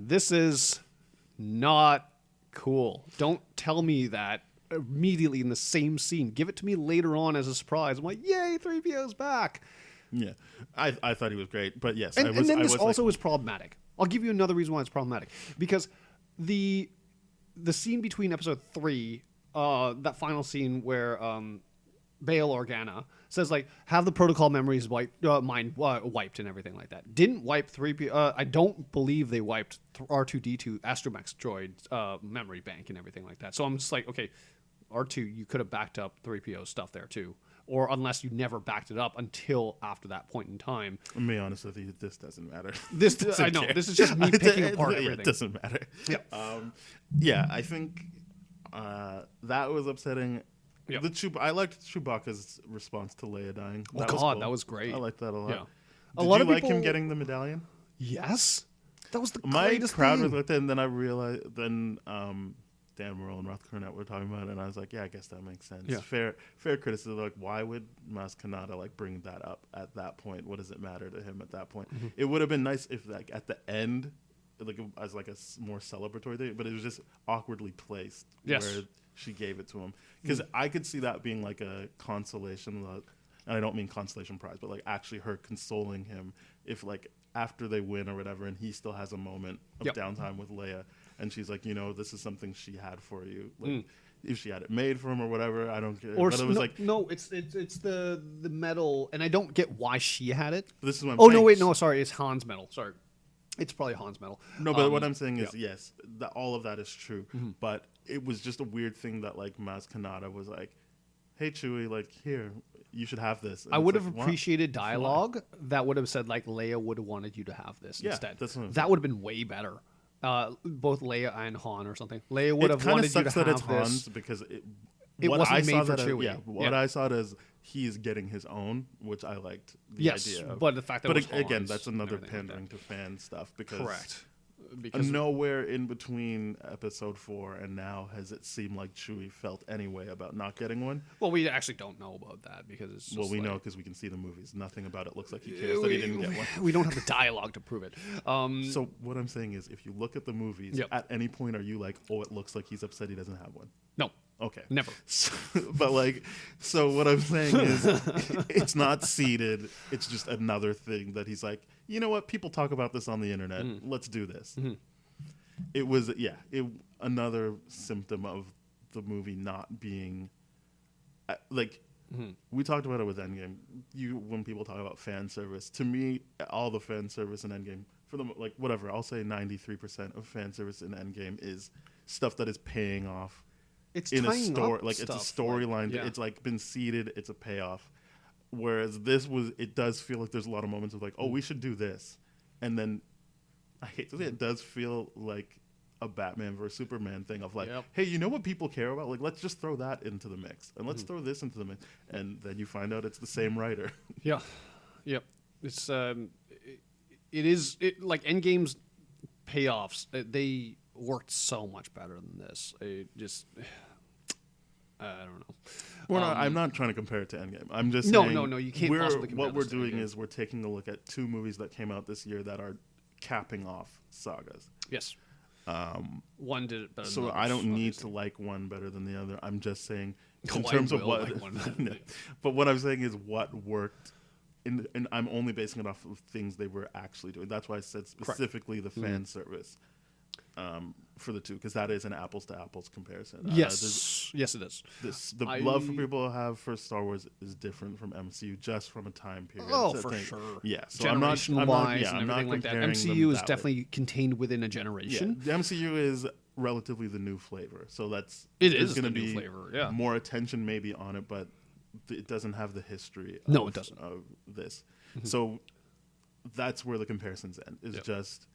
this is not cool. Don't tell me that immediately in the same scene. Give it to me later on as a surprise. I'm like, yay, 3PO's back.
Yeah, I thought he was great, but yes,
and then this also is problematic. I'll give you another reason why it's problematic, because the scene between episode 3, that final scene where Bail Organa says like, have the protocol memories wiped and everything like that. Didn't wipe 3PO. I don't believe they wiped R2-D2 Astromech droid memory bank and everything like that. So I'm just like, okay, R2, you could have backed up 3PO's stuff there too. Or unless you never backed it up until after that point in time.
I'll be honest with you, this doesn't matter.
I know. This is just me picking apart everything.
It doesn't matter. Yeah. I think that was upsetting. Yep. I liked Chewbacca's response to Leia dying.
That was great.
I liked that a lot.
Yeah.
Did you like him getting the medallion?
Yes. That was the
My
greatest
crowd
thing.
was like that, and then I realized, Dan Morrell and Roth Cornett were talking about it, and I was like, yeah, I guess that makes sense.
Yeah.
Fair criticism. Like, why would Maz Kanata like bring that up at that point? What does it matter to him at that point? It would have been nice if like at the end, like as like a more celebratory thing, but it was just awkwardly placed where she gave it to him, because I could see that being like a consolation, and I don't mean consolation prize, but like actually her consoling him if like after they win or whatever, and he still has a moment of downtime with Leia. And she's like, this is something she had for you. Like, if she had it made for him or whatever, I don't care.
Or
but it was
it's the medal, and I don't get why she had it.
This is what I'm
saying.
saying.
No, wait, no, sorry, it's Han's medal. Sorry, it's probably Han's medal.
No, but what I'm saying is, yes, all of that is true. But it was just a weird thing that like Maz Kanata was like, "Hey, Chewie, like here, you should have this." And
I would have
like,
appreciated dialogue that would have said like Leia would have wanted you to have this instead. That would have been way better. Both Leia and Han or something. Leia would have wanted you to have
it's
this.
Han's because it
wasn't made for Chewie.
I saw it as he's getting his own, which I liked the idea of.
But the fact that it was
again,
Han's
that's another
and
pandering to fan stuff, because
correct. Because
nowhere in between episode 4 and now has it seemed like Chewie felt any way about not getting one.
Well, we actually don't know about that because it's just
we know because we can see the movies. Nothing about it looks like he cares that he didn't get one.
We don't have the dialogue to prove it.
So what I'm saying is, if you look at the movies, at any point are you like, oh, it looks like he's upset he doesn't have one?
No.
Okay.
Never.
But like, so what I'm saying is, it's not seeded. It's just another thing that he's like, you know what? People talk about this on the internet. Let's do this. It was, another symptom of the movie not being like, we talked about it with Endgame. When people talk about fan service, to me, all the fan service in Endgame, for them, like whatever, I'll say 93% of fan service in Endgame is stuff that is paying off.
It's
in a
story,
like it's a storyline. It's like been seeded. It's a payoff. Whereas it does feel like there's a lot of moments of like, oh, we should do this, and then I hate to say it does feel like a Batman versus Superman thing of like, hey, you know what people care about? Like, let's just throw that into the mix, and let's throw this into the mix, and then you find out it's the same writer. It's
like Endgame's payoffs. They worked so much better than this. I don't know.
I'm not trying to compare it to Endgame. I'm just saying,
no. You can't possibly compare.
What we're doing is we're taking a look at 2 movies that came out this year that are capping off sagas.
Yes. One did it better.
So
than
I don't
others,
need to like one better than the other. I'm just saying in terms of what. But what I'm saying is what worked. And I'm only basing it off of things they were actually doing. That's why I said specifically the fan service. For the 2, because that is an apples to apples comparison.
Yes, yes, it is.
The love for people have for Star Wars is different from MCU, just from a time period.
Oh, for sure.
Yeah, so
generational wise and everything like that. MCU is definitely contained within a generation.
Yeah, the MCU is relatively the new flavor, so
it is
going to
be
flavor. Yeah, more attention maybe on it, but it doesn't have the history.
It doesn't.
Of this, so that's where the comparisons end. Is just.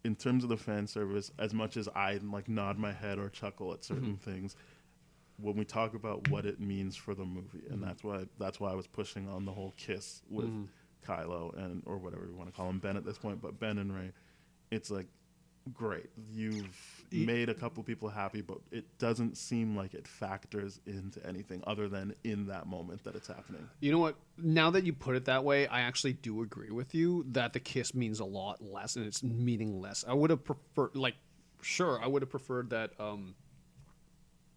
In terms of the fan service, as much as I like nod my head or chuckle at certain things, when we talk about what it means for the movie, and that's why I was pushing on the whole kiss with Kylo or whatever you want to call him, Ben at this point, but Ben and Rey, it's like, great, you've made a couple people happy, but it doesn't seem like it factors into anything other than in that moment that it's happening.
You know what? Now that you put it that way, I actually do agree with you that the kiss means a lot less and it's meaningless. I would have preferred, I would have preferred that.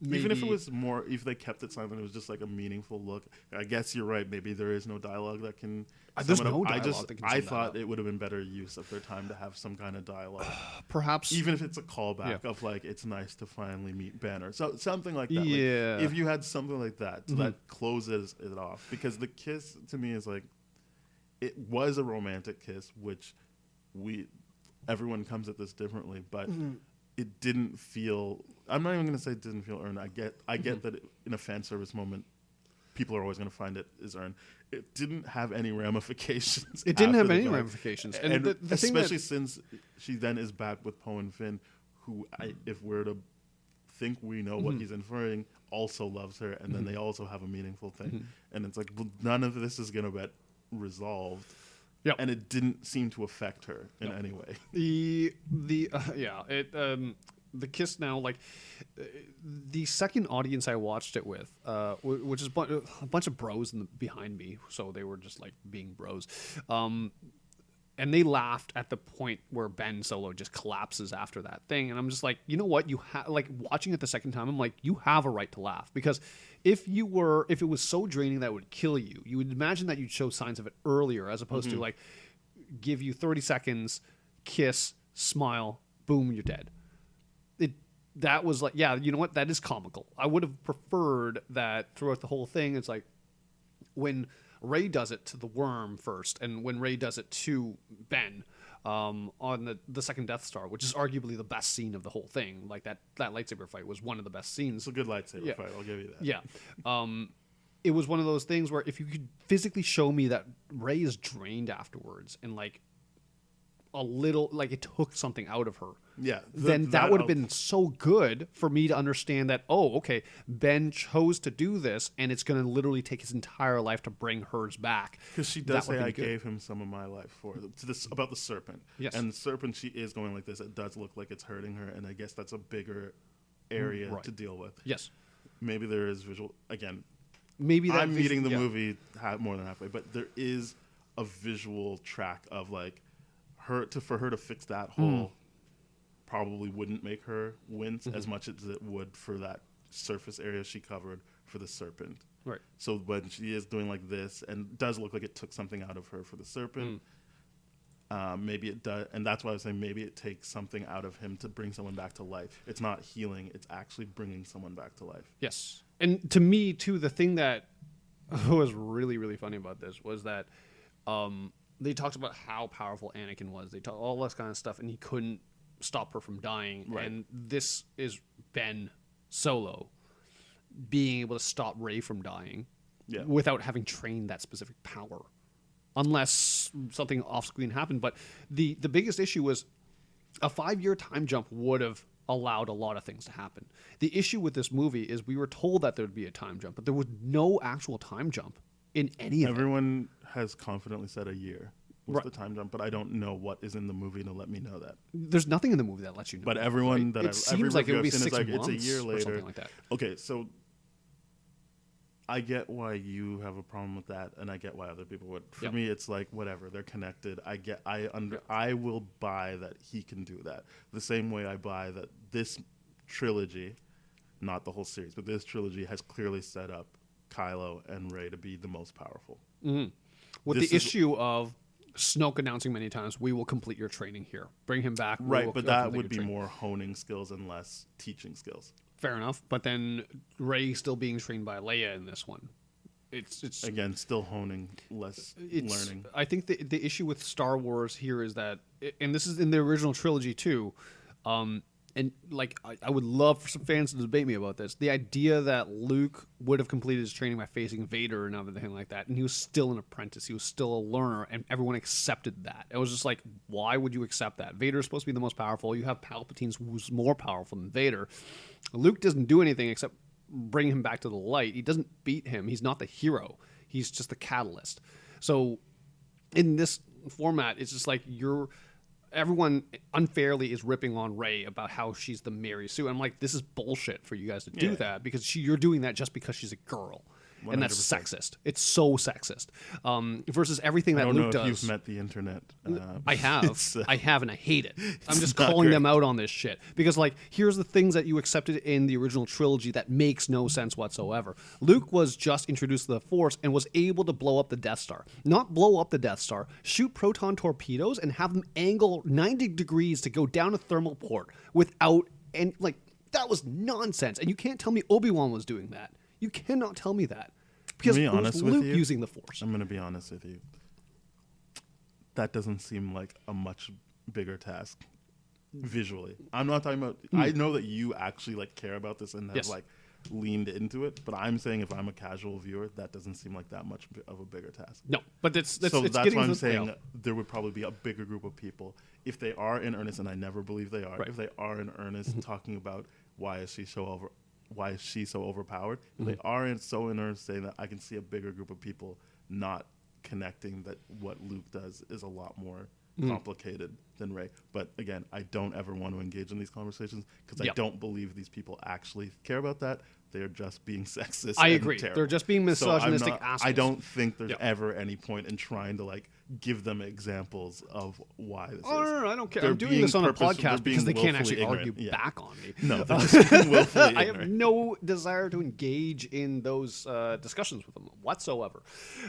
Even if it was more, if they kept it silent, it was just like a meaningful look. I guess you're right. Maybe there is no dialogue that can.
There's no dialogue that can.
I thought it would have been better use of their time to have some kind of dialogue.
Perhaps,
even if it's a callback of like, it's nice to finally meet Ben or something like that.
Yeah.
Like, if you had something like that, that closes it off, because the kiss to me is like, it was a romantic kiss, which everyone comes at this differently, but. It didn't feel. I'm not even going to say it didn't feel earned. I get that in a fan service moment, people are always going to find it is earned. It didn't have any ramifications.
It didn't have any ramifications,
and the especially since she then is back with Poe and Finn, who, if we're to think we know what he's inferring, also loves her, and then they also have a meaningful thing, and it's like, well, none of this is going to get resolved.
Yep.
And it didn't seem to affect her in any way.
the kiss now, like the second audience I watched it with, which is a bunch of bros behind me, so they were just like being bros, and they laughed at the point where Ben Solo just collapses after that thing, and I'm just like, you know what, you like watching it the second time, I'm like, you have a right to laugh, because if it was so draining that it would kill you, you would imagine that you'd show signs of it earlier, as opposed to like give you 30 seconds, kiss, smile, boom, you're dead. That was like, yeah, you know what? That is comical. I would have preferred that throughout the whole thing. It's like when Rey does it to the worm first, and when Rey does it to Ben on the second Death Star, which is arguably the best scene of the whole thing. Like that lightsaber fight was one of the best scenes.
It's a good lightsaber fight. I'll give you that.
Yeah. It was one of those things where if you could physically show me that Rey is drained afterwards and like a little, like it took something out of her.
Yeah.
Then that would have been so good for me to understand that, oh, okay, Ben chose to do this, and it's going to literally take his entire life to bring hers back.
Because she does say, I gave him some of my life about the serpent.
Yes.
And the serpent, she is going like this. It does look like it's hurting her, and I guess that's a bigger area to deal with.
Yes.
Maybe there is visual, again,
maybe
I'm meeting the movie more than halfway, but there is a visual track of like, for her to fix that hole probably wouldn't make her wince as much as it would for that surface area she covered for the serpent.
Right.
So when she is doing like this, and does look like it took something out of her for the serpent, maybe it does, and that's why I was saying maybe it takes something out of him to bring someone back to life. It's not healing; it's actually bringing someone back to life.
Yes, and to me too, the thing that was really, really funny about this was that they talked about how powerful Anakin was. They talked all this kind of stuff, and he couldn't stop her from dying.
Right.
And this is Ben Solo being able to stop Rey from dying without having trained that specific power, unless something off-screen happened. But the biggest issue was a 5-year time jump would have allowed a lot of things to happen. The issue with this movie is we were told that there would be a time jump, but there was no actual time jump in any of it.
Everyone has confidently said a year was the time jump, but I don't know what is in the movie to let me know that.
There's nothing in the movie that lets you know.
But everyone
it seems like it would be 6 months
it's a year later.
Or something like that.
Okay, so I get why you have a problem with that, and I get why other people would. For me, it's like whatever. They're connected. I will buy that he can do that. The same way I buy that this trilogy, not the whole series, but this trilogy has clearly set up Kylo and Rey to be the most powerful.
Mm-hmm. With the issue of Snoke announcing many times, we will complete your training here. Bring him back.
Right, but that would be more honing skills and less teaching skills.
Fair enough. But then Rey still being trained by Leia in this one. It's
again still honing, less learning.
I think the issue with Star Wars here is that, and this is in the original trilogy too, and like I would love for some fans to debate me about this. The idea that Luke would have completed his training by facing Vader and everything like that, and he was still an apprentice, he was still a learner, and everyone accepted that. It was just like, why would you accept that? Vader is supposed to be the most powerful. You have Palpatine, who's more powerful than Vader. Luke doesn't do anything except bring him back to the light. He doesn't beat him. He's not the hero. He's just the catalyst. So in this format, it's just like everyone unfairly is ripping on Rey about how she's the Mary Sue. I'm like, this is bullshit for you guys to do that, because you're doing that just because she's a girl. 100%. And that's sexist. It's so sexist. Versus everything that Luke does. I don't know if
you've met the internet.
I have. I have, and I hate it. I'm just calling them out on this shit. Because, like, here's the things that you accepted in the original trilogy that makes no sense whatsoever. Luke was just introduced to the Force and was able to blow up the Death Star. Not blow up the Death Star, shoot proton torpedoes and have them angle 90 degrees to go down a thermal port without, and like, that was nonsense. And you can't tell me Obi-Wan was doing that. You cannot tell me that. Because it was Luke using the Force.
I'm going to be honest with you. That doesn't seem like a much bigger task visually. I'm not talking about... I know that you actually like care about this and have like leaned into it, but I'm saying if I'm a casual viewer, that doesn't seem like that much of a bigger task.
No, but that's
why I'm saying there would probably be a bigger group of people if they are in earnest, and I never believe they are, if they are in earnest talking about why is she so overpowered. If they aren't so in earnest saying that, I can see a bigger group of people not connecting that what Luke does is a lot more complicated than Rey. But again, I don't ever want to engage in these conversations because I don't believe these people actually care about that. They're just being sexist.
I
and
agree.
terrible.
They're just being misogynistic assholes.
I don't think there's ever any point in trying to like give them examples of why this is.
No, I don't care.
They're
I'm doing this on a podcast because they can't actually
willfully
argue
ignorant.
back on me.
No, they're just being willfully
I have
ignorant.
no desire to engage in those discussions with them whatsoever.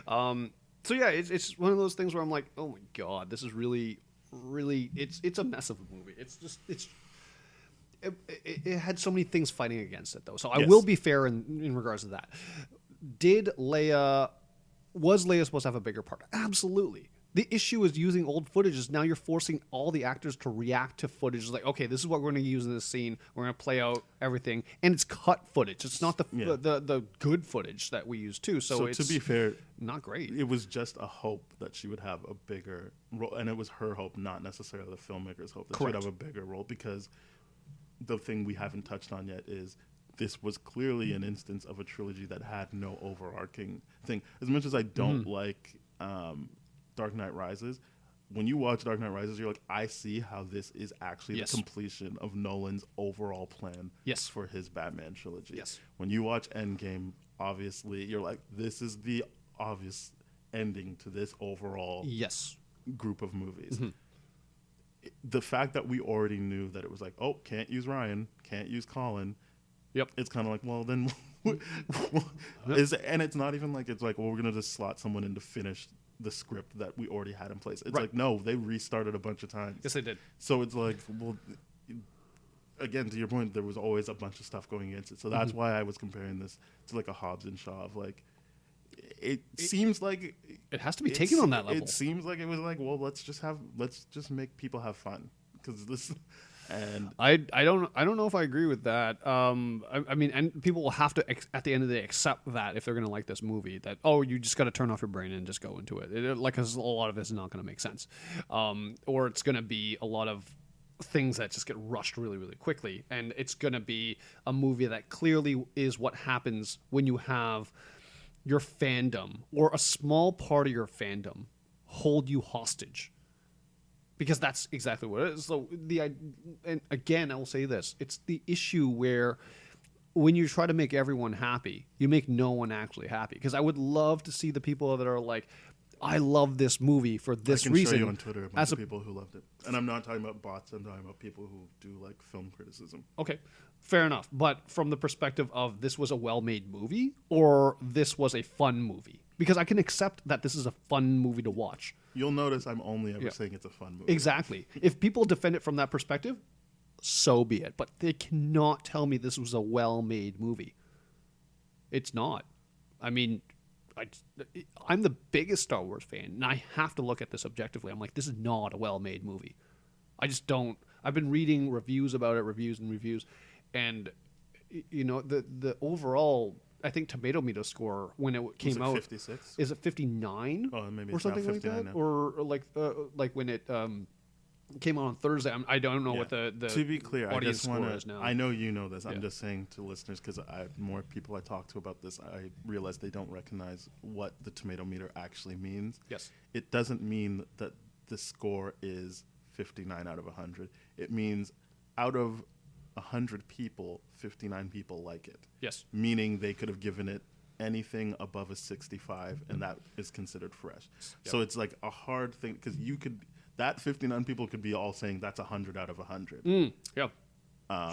So yeah, it's one of those things where I'm like, oh my god, this is really, it's a mess of a movie. It had so many things fighting against it though. So I will be fair in regards to that. Was Leia supposed to have a bigger part? Absolutely. The issue is using old footage is now you're forcing all the actors to react to footage. It's like, okay, this is what we're going to use in this scene. We're going to play out everything. And it's cut footage. It's not the good footage that we use too. So it's,
to be fair,
not great.
it was just a hope that she would have a bigger role. And it was her hope, not necessarily the filmmaker's hope, that she would have a bigger role. Because the thing we haven't touched on yet is this was clearly an instance of a trilogy that had no overarching thing. As much as I don't like Dark Knight Rises, when you watch Dark Knight Rises, you're like, I see how this is actually the completion of Nolan's overall plan for his Batman trilogy. Yes. When you watch Endgame, obviously, you're like, this is the obvious ending to this overall group of movies. The fact that we already knew that it was like, oh, can't use Ryan, can't use Colin. It's kind of like, well, then, and it's not even like it's like, well, we're gonna just slot someone in to finish the script that we already had in place. It's like, no, they restarted a bunch of times.
Yes, they did.
So it's like, well, again, to your point, there was always a bunch of stuff going against it. So that's why I was comparing this to like a Hobbs and Shaw of like, it seems like
it has to be taken on that level.
It seems like it was like, well, let's just make people have fun because this. And
I don't know if I agree with that. I mean, and people will have to at the end of the day accept that if they're going to like this movie, that you just got to turn off your brain and just go into it. Like, 'cause a lot of this is not going to make sense, or it's going to be a lot of things that just get rushed really, really quickly, and it's going to be a movie that clearly is what happens when you have your fandom or a small part of your fandom hold you hostage. Because that's exactly what it is. So and again, I will say this: it's the issue where when you try to make everyone happy, you make no one actually happy. Because I would love to see the people that are like, "I love this movie for this reason." I
can show you on Twitter a bunch of people who loved it, and I'm not talking about bots. I'm talking about people who do like film criticism.
Okay, fair enough. But from the perspective of this was a well-made movie, or this was a fun movie, because I can accept that this is a fun movie to watch.
You'll notice I'm only ever saying it's a fun movie.
Exactly. If people defend it from that perspective, so be it. But they cannot tell me this was a well-made movie. It's not. I mean, I'm the biggest Star Wars fan, and I have to look at this objectively. I'm like, this is not a well-made movie. I just don't. I've been reading reviews about it, reviews, and you know, the overall, I think, Tomato Meter score when it came out
56?
is it 59?
Oh, maybe
or
it's
something
now
like
59
that,
now.
or like when it came out on Thursday. I don't know what the
to be clear, I
audience
just want
score is now.
I know you know this. I'm just saying to listeners because more people I talk to about this, I realize they don't recognize what the Tomato Meter actually means.
Yes,
it doesn't mean that the score is 59 out of 100. It means out of 100 people, 59 people like it.
Yes.
Meaning they could have given it anything above a 65, and that is considered fresh. Yep. So it's like a hard thing, because that 59 people could be all saying that's 100 out of 100.
Yeah.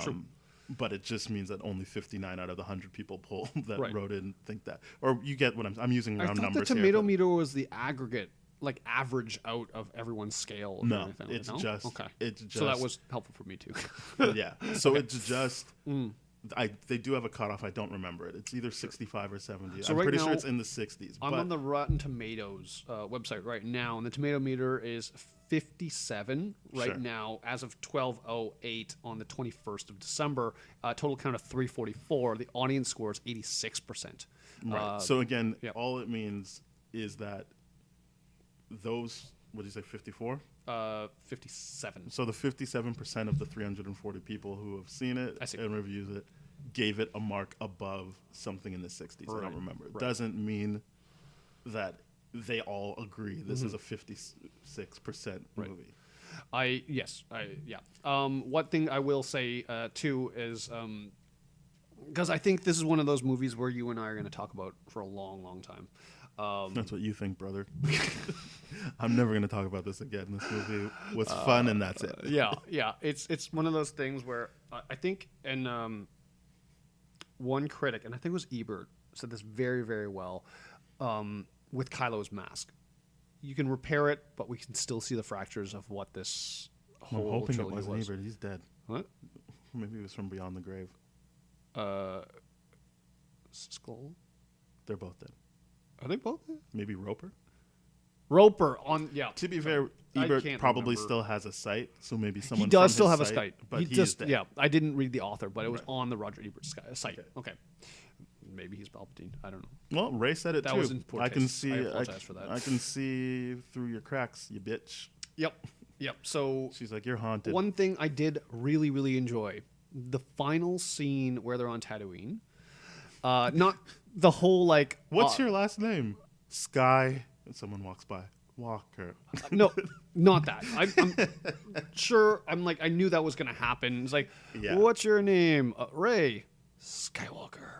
True. But it just means that only 59 out of the 100 people that wrote in think that. Or you get what I'm using round numbers here.
I thought the Tomato Meter was the aggregate, like average out of everyone's scale.
No, it's just
okay.
It's just
so that was helpful for me too.
Yeah, so it's just they do have a cutoff. I don't remember it. It's either 65 or 70.
So
I'm
right
pretty
now,
sure it's in the 60s.
I'm on the Rotten Tomatoes website right now, and the Tomato Meter is 57 right now as of 12:08 on the 21st of December. Total count of 344. The audience score is 86%.
Right. So again, all it means is that those, what did you say, 54?
57.
So the 57% of the 340 people who have seen it and reviewed it gave it a mark above something in the 60s. I don't remember. It doesn't mean that they all agree this is a 56% movie.
One thing I will say too is because I think this is one of those movies where you and I are going to talk about for a long, long time.
That's what you think, brother. I'm never going to talk about this again. This movie was fun, and that's it.
Yeah. It's one of those things where I think, and one critic, and I think it was Ebert, said this very, very well with Kylo's mask. You can repair it, but we can still see the fractures of what this whole
I'm hoping it
trilogy
wasn't
was.
Ebert. He's dead.
What?
Maybe it was from Beyond the Grave.
Skull?
They're both dead.
Are they both dead?
Maybe Roper?
To
be fair, Ebert probably still has a site, so maybe someone
he does
from
still
his
have a
site,
site.
but
He
he's
just
dead.
I didn't read the author, but it was on the Roger Ebert site. Okay. Maybe he's Palpatine. I don't know.
Well, Ray said it
That
too.
was in poor
I can
taste.
see.
I apologize for that.
I can see through your cracks, you bitch.
Yep. So
She's like, you're haunted.
one thing I did really, really enjoy, the final scene where they're on Tatooine. Not the whole like.
What's your last name? Sky. And someone walks by. Walker.
No, not that. I'm sure. I'm like, I knew that was gonna happen. It's like, what's your name? Ray Skywalker.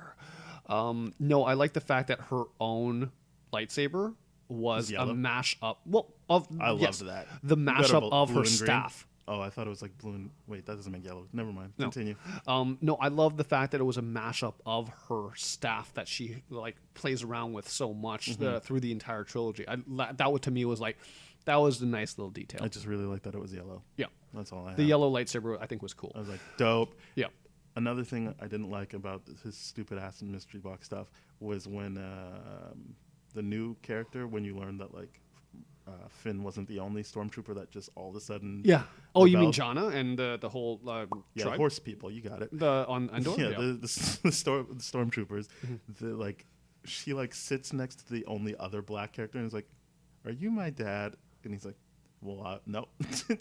No, I like the fact that her own lightsaber was a mash-up. Well,
I loved that.
The mash-up of her
green?
staff.
Oh, I thought it was like blue and... Wait, that doesn't make yellow. Never mind.
No.
Continue.
No, I love the fact that it was a mashup of her staff that she like plays around with so much through the entire trilogy. That to me was like, that was a nice little detail.
I just really like that it was yellow.
Yeah.
That's all I
The
have.
yellow lightsaber I think was cool.
I was like, dope.
Yeah.
Another thing I didn't like about his stupid ass and mystery box stuff was when the new character, when you learned that like Finn wasn't the only stormtrooper that just all of a sudden
Oh, you mean
rebelled.
Jana and the whole tribe?
Horse people, you got it.
On Endor?
The stormtroopers, she like sits next to the only other black character and is like, "Are you my dad?" And he's like, "Well, no."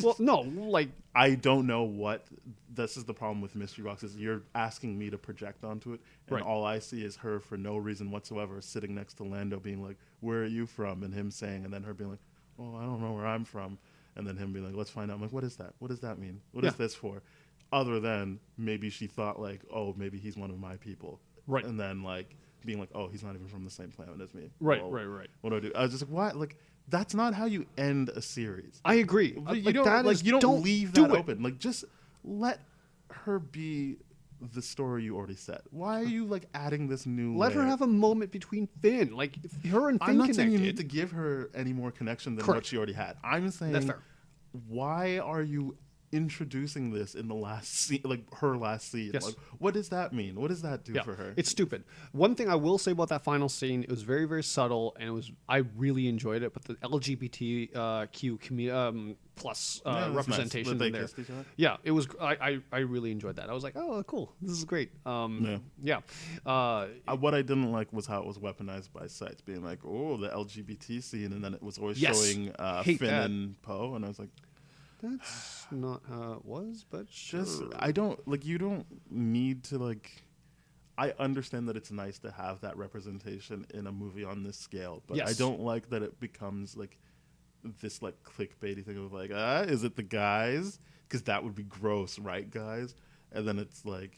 Well, no, like
I don't know what. This is the problem with mystery boxes. You're asking me to project onto it, and all I see is her for no reason whatsoever sitting next to Lando, being like, "Where are you from?" and him saying, and then her being like, "Oh, I don't know where I'm from," and then him being like, "Let's find out." I'm like, "What is that? What does that mean? What is this for?" Other than maybe she thought like, "Oh, maybe he's one of my people,"
right?
And then like being like, "Oh, he's not even from the same planet as me."
Right.
What do I do? I was just like, "What?" Like. That's not how you end a series.
I agree.
You don't leave that open. Like, just let her be the story you already set. Why are you like adding this new?
Let her have a moment between Finn. Like if her and Finn
I'm not
connected.
saying you need to give her any more connection than what she already had. I'm saying
that's fair.
Why are you introducing this in the last scene, like her last scene?
Yes.
Like, what does that mean? What does that do for her?
It's stupid. One thing I will say about that final scene, it was very, very subtle, and I really enjoyed it. But the LGBTQ plus representation in there, it was. I really enjoyed that. I was like, oh, cool, this is great. What
I didn't like was how it was weaponized by sites, being like, oh, the LGBT scene, and then it was always showing Finn and Poe, and I was like.
That's not how it was, but sure.
You don't need to like. I understand that it's nice to have that representation in a movie on this scale, but I don't like that it becomes like this like clickbaity thing of like, is it the guys? Because that would be gross, right, guys? And then it's like,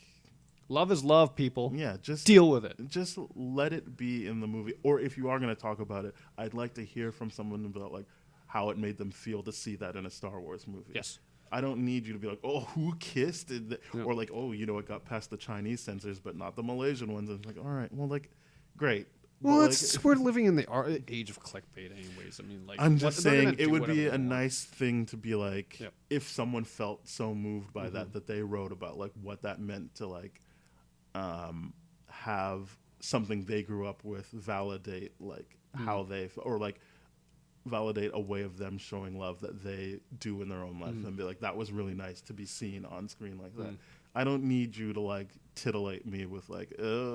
love is love, people.
Yeah, just
deal with it.
Just let it be in the movie, or if you are going to talk about it, I'd like to hear from someone about like. How it made them feel to see that in a Star Wars movie.
Yes.
I don't need you to be like, oh, who kissed? Or like, oh, it got past the Chinese censors, but not the Malaysian ones. And it's like, all right, well, like, great.
Well, we're living in the age of clickbait anyways. I mean, like...
I'm just saying it would be a nice thing to be like, if someone felt so moved by that they wrote about, like, what that meant to, like, have something they grew up with validate, like, how they... Or, like... validate a way of them showing love that they do in their own life and be like, that was really nice to be seen on screen like that. I don't need you to like titillate me with like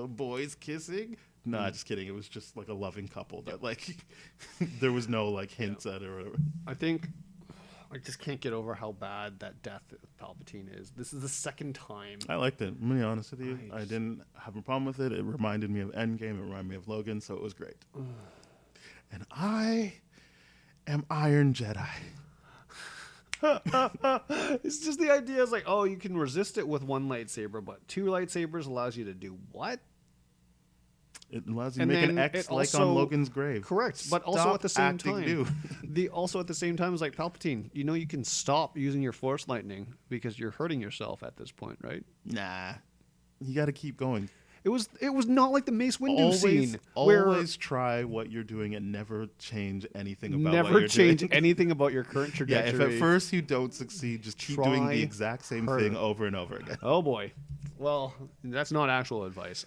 boys kissing. Nah, just kidding. It was just like a loving couple that like there was no like hints at it or whatever.
I think I just can't get over how bad that death of Palpatine is. This is the second time.
I liked it. I'm gonna be honest with you. I didn't have a problem with it. It reminded me of Endgame. It reminded me of Logan, so it was great. And I am Iron Jedi.
It's just the idea is like, oh, you can resist it with one lightsaber, but two lightsabers allows you to do what?
It allows you to make an X like on Logan's grave.
Correct, but also at the same time, also at the same time is like Palpatine. You know, you can stop using your Force lightning because you're hurting yourself at this point, right?
Nah, you got to keep going.
It was not like the Mace Windu scene.
Always try what you're doing and never change anything about what you're doing.
Never change anything about your current trajectory.
Yeah, if at first you don't succeed, just keep doing the exact same thing over and over again.
Oh boy. Well, that's not actual advice.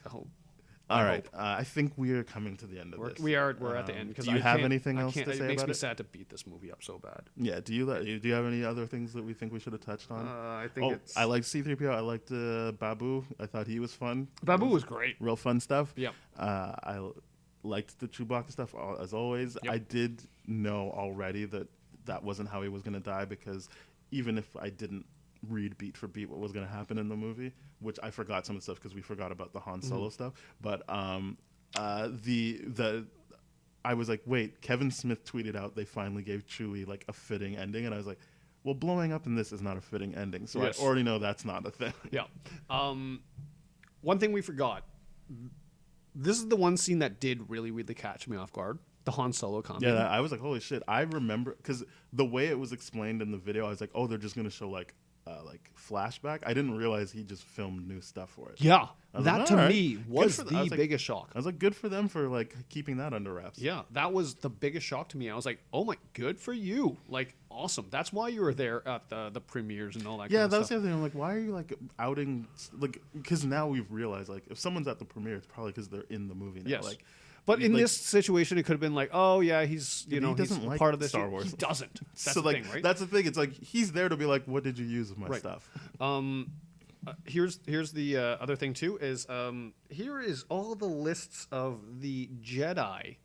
All right. I think we are coming to the end of this.
We're at the end.
Do you have anything else to say about it?
It makes me sad to beat this movie up so bad.
Yeah. Do you have any other things that we think we should have touched on?
I think
I liked C-3PO. I liked Babu. I thought he was fun.
Babu was great.
Real fun stuff.
Yep.
I liked the Chewbacca stuff as always.
Yep.
I did know already that wasn't how he was going to die, because even if I didn't read beat for beat what was going to happen in the movie, which I forgot some of the stuff because we forgot about the Han Solo stuff, but I was like, wait, Kevin Smith tweeted out they finally gave Chewie like a fitting ending, and I was like, well, blowing up in this is not a fitting ending, so yes. I already know that's not a thing.
Yeah. One thing we forgot, this is the one scene that did really catch me off guard. The Han Solo comment.
Yeah, I was like, holy shit. I remember, because the way it was explained in the video, I was like, oh, they're just going to show like flashback. I didn't realize he just filmed new stuff for it.
Yeah, that
like,
to
right.
me was the biggest shock.
I was like, good for them for like keeping that under wraps.
Yeah, that was the biggest shock to me. I was like, oh my, good for you. Like, awesome. That's why you were there at the premieres and all that.
Yeah,
kind of
that was
stuff.
the other thing. I'm like, why are you like outing? Like, because now we've realized like if someone's at the premiere, it's probably because they're in the movie now.
Yes.
Like,
but in this situation, it could have been like, oh yeah, he's
he doesn't
he's
like
part of this.
Star Wars.
He doesn't. That's
so
the
like
thing, right?
that's the thing. It's like he's there to be like, what did you use with my
right.
stuff?
Here's the other thing too is here is all the lists of the Jedi.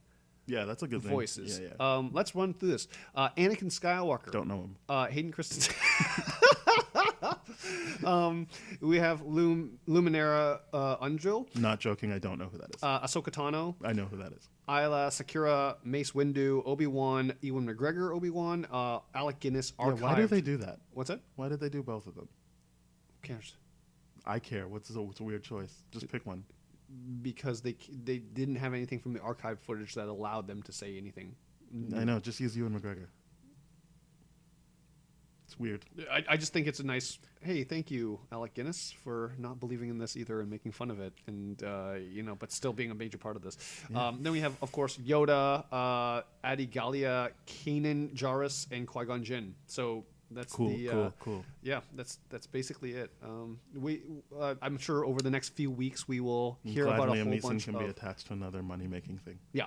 Yeah, that's a good
voices.
Thing. Yeah.
Let's run through this. Anakin Skywalker.
Don't know him.
Hayden Christensen. We have Luminara Unjil.
Not joking, I don't know who that is.
Ahsoka Tano.
I know who that is.
Isla Sakura, Mace Windu, Obi-Wan, Ewan McGregor, Obi-Wan, Alec Guinness, Archived.
Yeah, why do they do that?
What's that?
Why did they do both of them?
Who cares?
I care. It's a weird choice. Just pick one.
Because they didn't have anything from the archived footage that allowed them to say anything.
I know. Just use Ewan McGregor. It's weird.
I just think it's a nice, hey, thank you, Alec Guinness, for not believing in this either and making fun of it, and but still being a major part of this. Yeah. Then we have, of course, Yoda, Adi Gallia, Kanan Jarrus, and Qui-Gon Jinn. So that's
cool.
Yeah, that's basically it. I'm sure over the next few weeks we will hear about a
Liam
whole
Neeson
bunch
can
of.
be attached to another money-making thing.
Yeah,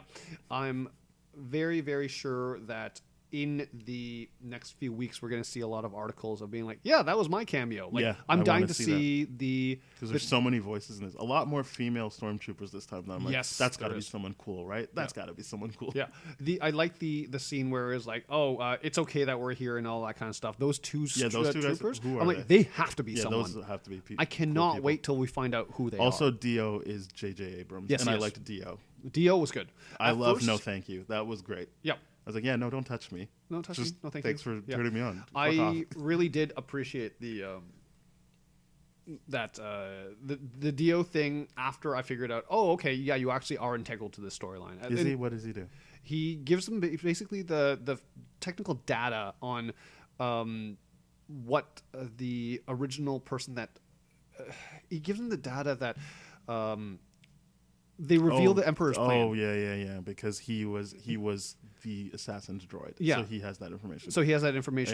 I'm very, very sure that in the next few weeks we're going to see a lot of articles of being like, yeah, that was my cameo. Like, yeah, I'm dying to see
because there's so many voices in this. A lot more female stormtroopers this time. I'm like, yes, that's got to be someone cool, right? That's got to be someone cool.
Yeah, I like the scene where it's like, oh, it's okay that we're here and all that kind of stuff. Those two troopers, I'm like, they have to be someone.
Those have to be people.
I cannot wait till we find out who they are.
Also, Dio is J.J. Abrams, and I liked Dio.
Dio was good.
I love No Thank You. That was great.
Yep.
I was like, yeah, no, don't touch me.
No, touch me. No, thank
thanks
you.
for turning me on.
I really did appreciate the Dio thing after I figured out, oh, okay, yeah, you actually are integral to this storyline.
Is he? What does he do?
He gives them basically the technical data on what the original person that he gives them the data that they reveal the Emperor's plan.
Oh yeah, because he was the assassin's droid.
Yeah,
so he has that information.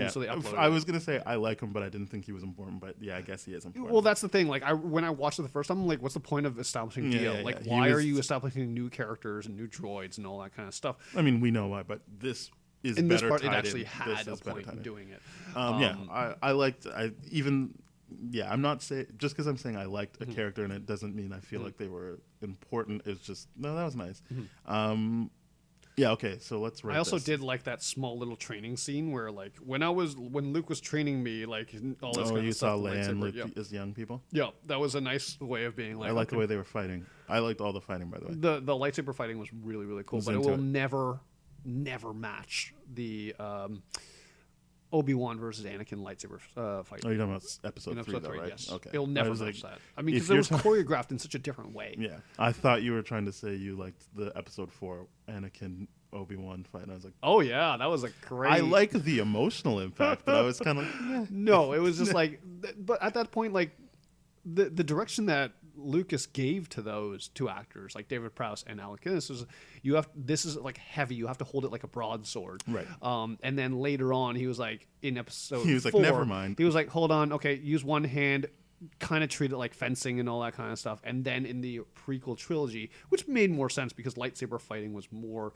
So they upload.
I was gonna say I like him, but I didn't think he was important. But yeah, I guess he is important.
Well, that's the thing. Like when I watched it the first time, I'm like, what's the point of establishing Dio? Why are you establishing new characters and new droids and all that kind of stuff?
I mean, we know why, but this is
in
better
this part.
It
actually had a point in doing it.
I liked. Yeah, I'm not saying just because I'm saying I liked a character and it doesn't mean I feel like they were important. It's just no, that was nice. Yeah, okay, so let's rate
I also
this.
did like that small little training scene where like when Luke was training me, like all this kind of
you
stuff.
saw Leia and Luke as young people?
Yeah, that was a nice way of being like.
I liked the way they were fighting. I liked all the fighting, by the way.
The lightsaber fighting was really, really cool, but it will never never match the Obi-Wan versus Anakin lightsaber fight.
Oh, you're talking about episode 3, though, right?
Yes.
Okay.
It'll never
was
match
like,
that. I mean, because it was choreographed in such a different way.
Yeah. I thought you were trying to say you liked the episode 4 Anakin Obi-Wan fight, and I was like,
oh yeah, that was a great.
I like the emotional impact, but I was kind of like, yeah.
No, it was just like, but at that point, like the direction that Lucas gave to those two actors, like David Prowse and Alec Guinness, is this is like heavy. You have to hold it like a broadsword.
Right.
And then later on, he was like in episode.
He was
4,
like, never mind.
He was like, hold on, okay, use one hand. Kind of treat it like fencing and all that kind of stuff. And then in the prequel trilogy, which made more sense because lightsaber fighting was more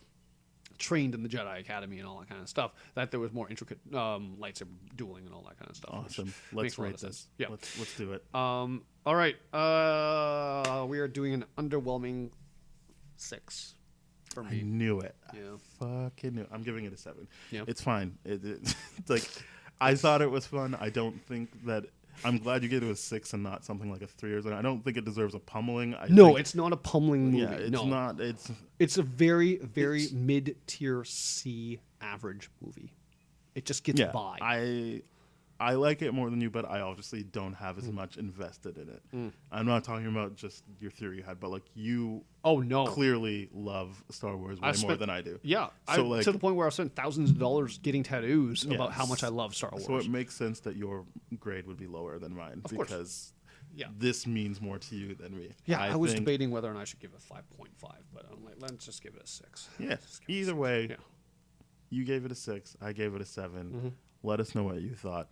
trained in the Jedi Academy and all that kind of stuff, that there was more intricate lightsaber dueling and all that kind of stuff.
Awesome. Let's rate this.
Yeah.
Let's do it.
All right. We are doing an underwhelming 6 for me.
I knew it.
Yeah.
I fucking knew it. I'm giving it a 7.
Yeah.
It's fine. It's like, I thought it was fun. I don't think that... I'm glad you gave it a 6 and not something like a 3 or something. I don't think it deserves a pummeling.
It's not a pummeling movie.
Yeah, it's not.
It's a very, very mid-tier C average movie. It just gets by.
I like it more than you, but I obviously don't have as much invested in it. I'm not talking about just your theory you had, but like you clearly love Star Wars way more than I do.
Yeah.
So
to the point where I've spent thousands of dollars getting tattoos about how much I love Star Wars.
So it makes sense that your grade would be lower than mine because this means more to you than me.
Yeah, I was debating whether or not I should give it a 5.5, but I'm like, let's just give it a 6.
Yeah. Either way, you gave it a 6. I gave it a 7. Let us know what you thought.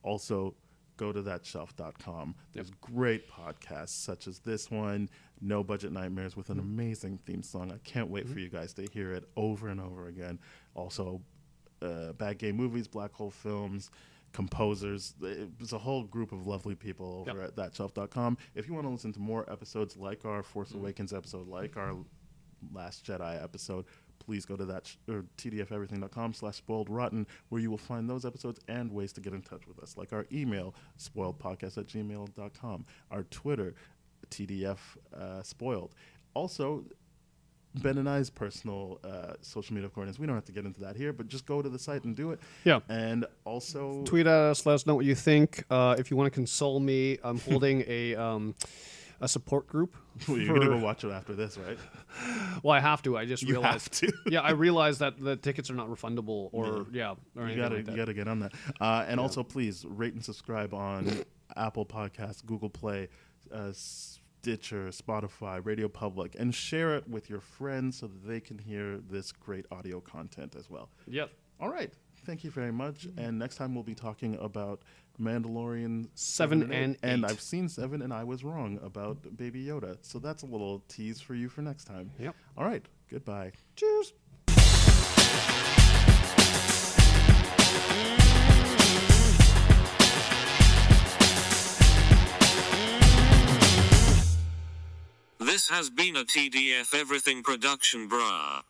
Also, go to thatshelf.com. There's great podcasts such as this one, No Budget Nightmares, with an amazing theme song. I can't wait for you guys to hear it over and over again. Also, Bad Game Movies, Black Hole Films, composers. There's a whole group of lovely people over at thatshelf.com. If you want to listen to more episodes like our Force Awakens episode, like our Last Jedi episode, please go to tdfeverything.com/spoiledrotten, where you will find those episodes and ways to get in touch with us, like our email, spoiledpodcast@gmail.com, our Twitter, tdfspoiled. Also, Ben and I's personal social media coordinates. We don't have to get into that here, but just go to the site and do it. Yeah. And also...
tweet at us, let us know what you think. If you want to console me, I'm holding a support group.
Well, you're going to go watch it after this, right?
Well, I have to. I just realized.
You have to.
Yeah, I realized that the tickets are not refundable or or
you got to get on that. And also, please rate and subscribe on Apple Podcasts, Google Play, Stitcher, Spotify, Radio Public, and share it with your friends so that they can hear this great audio content as well.
Yep.
All right. Thank you very much. And next time we'll be talking about Mandalorian
7 and 8.
And I've seen 7 and I was wrong about Baby Yoda. So that's a little tease for you for next time.
Yep.
All right. Goodbye.
Cheers.
This has been a TDF Everything production, brah.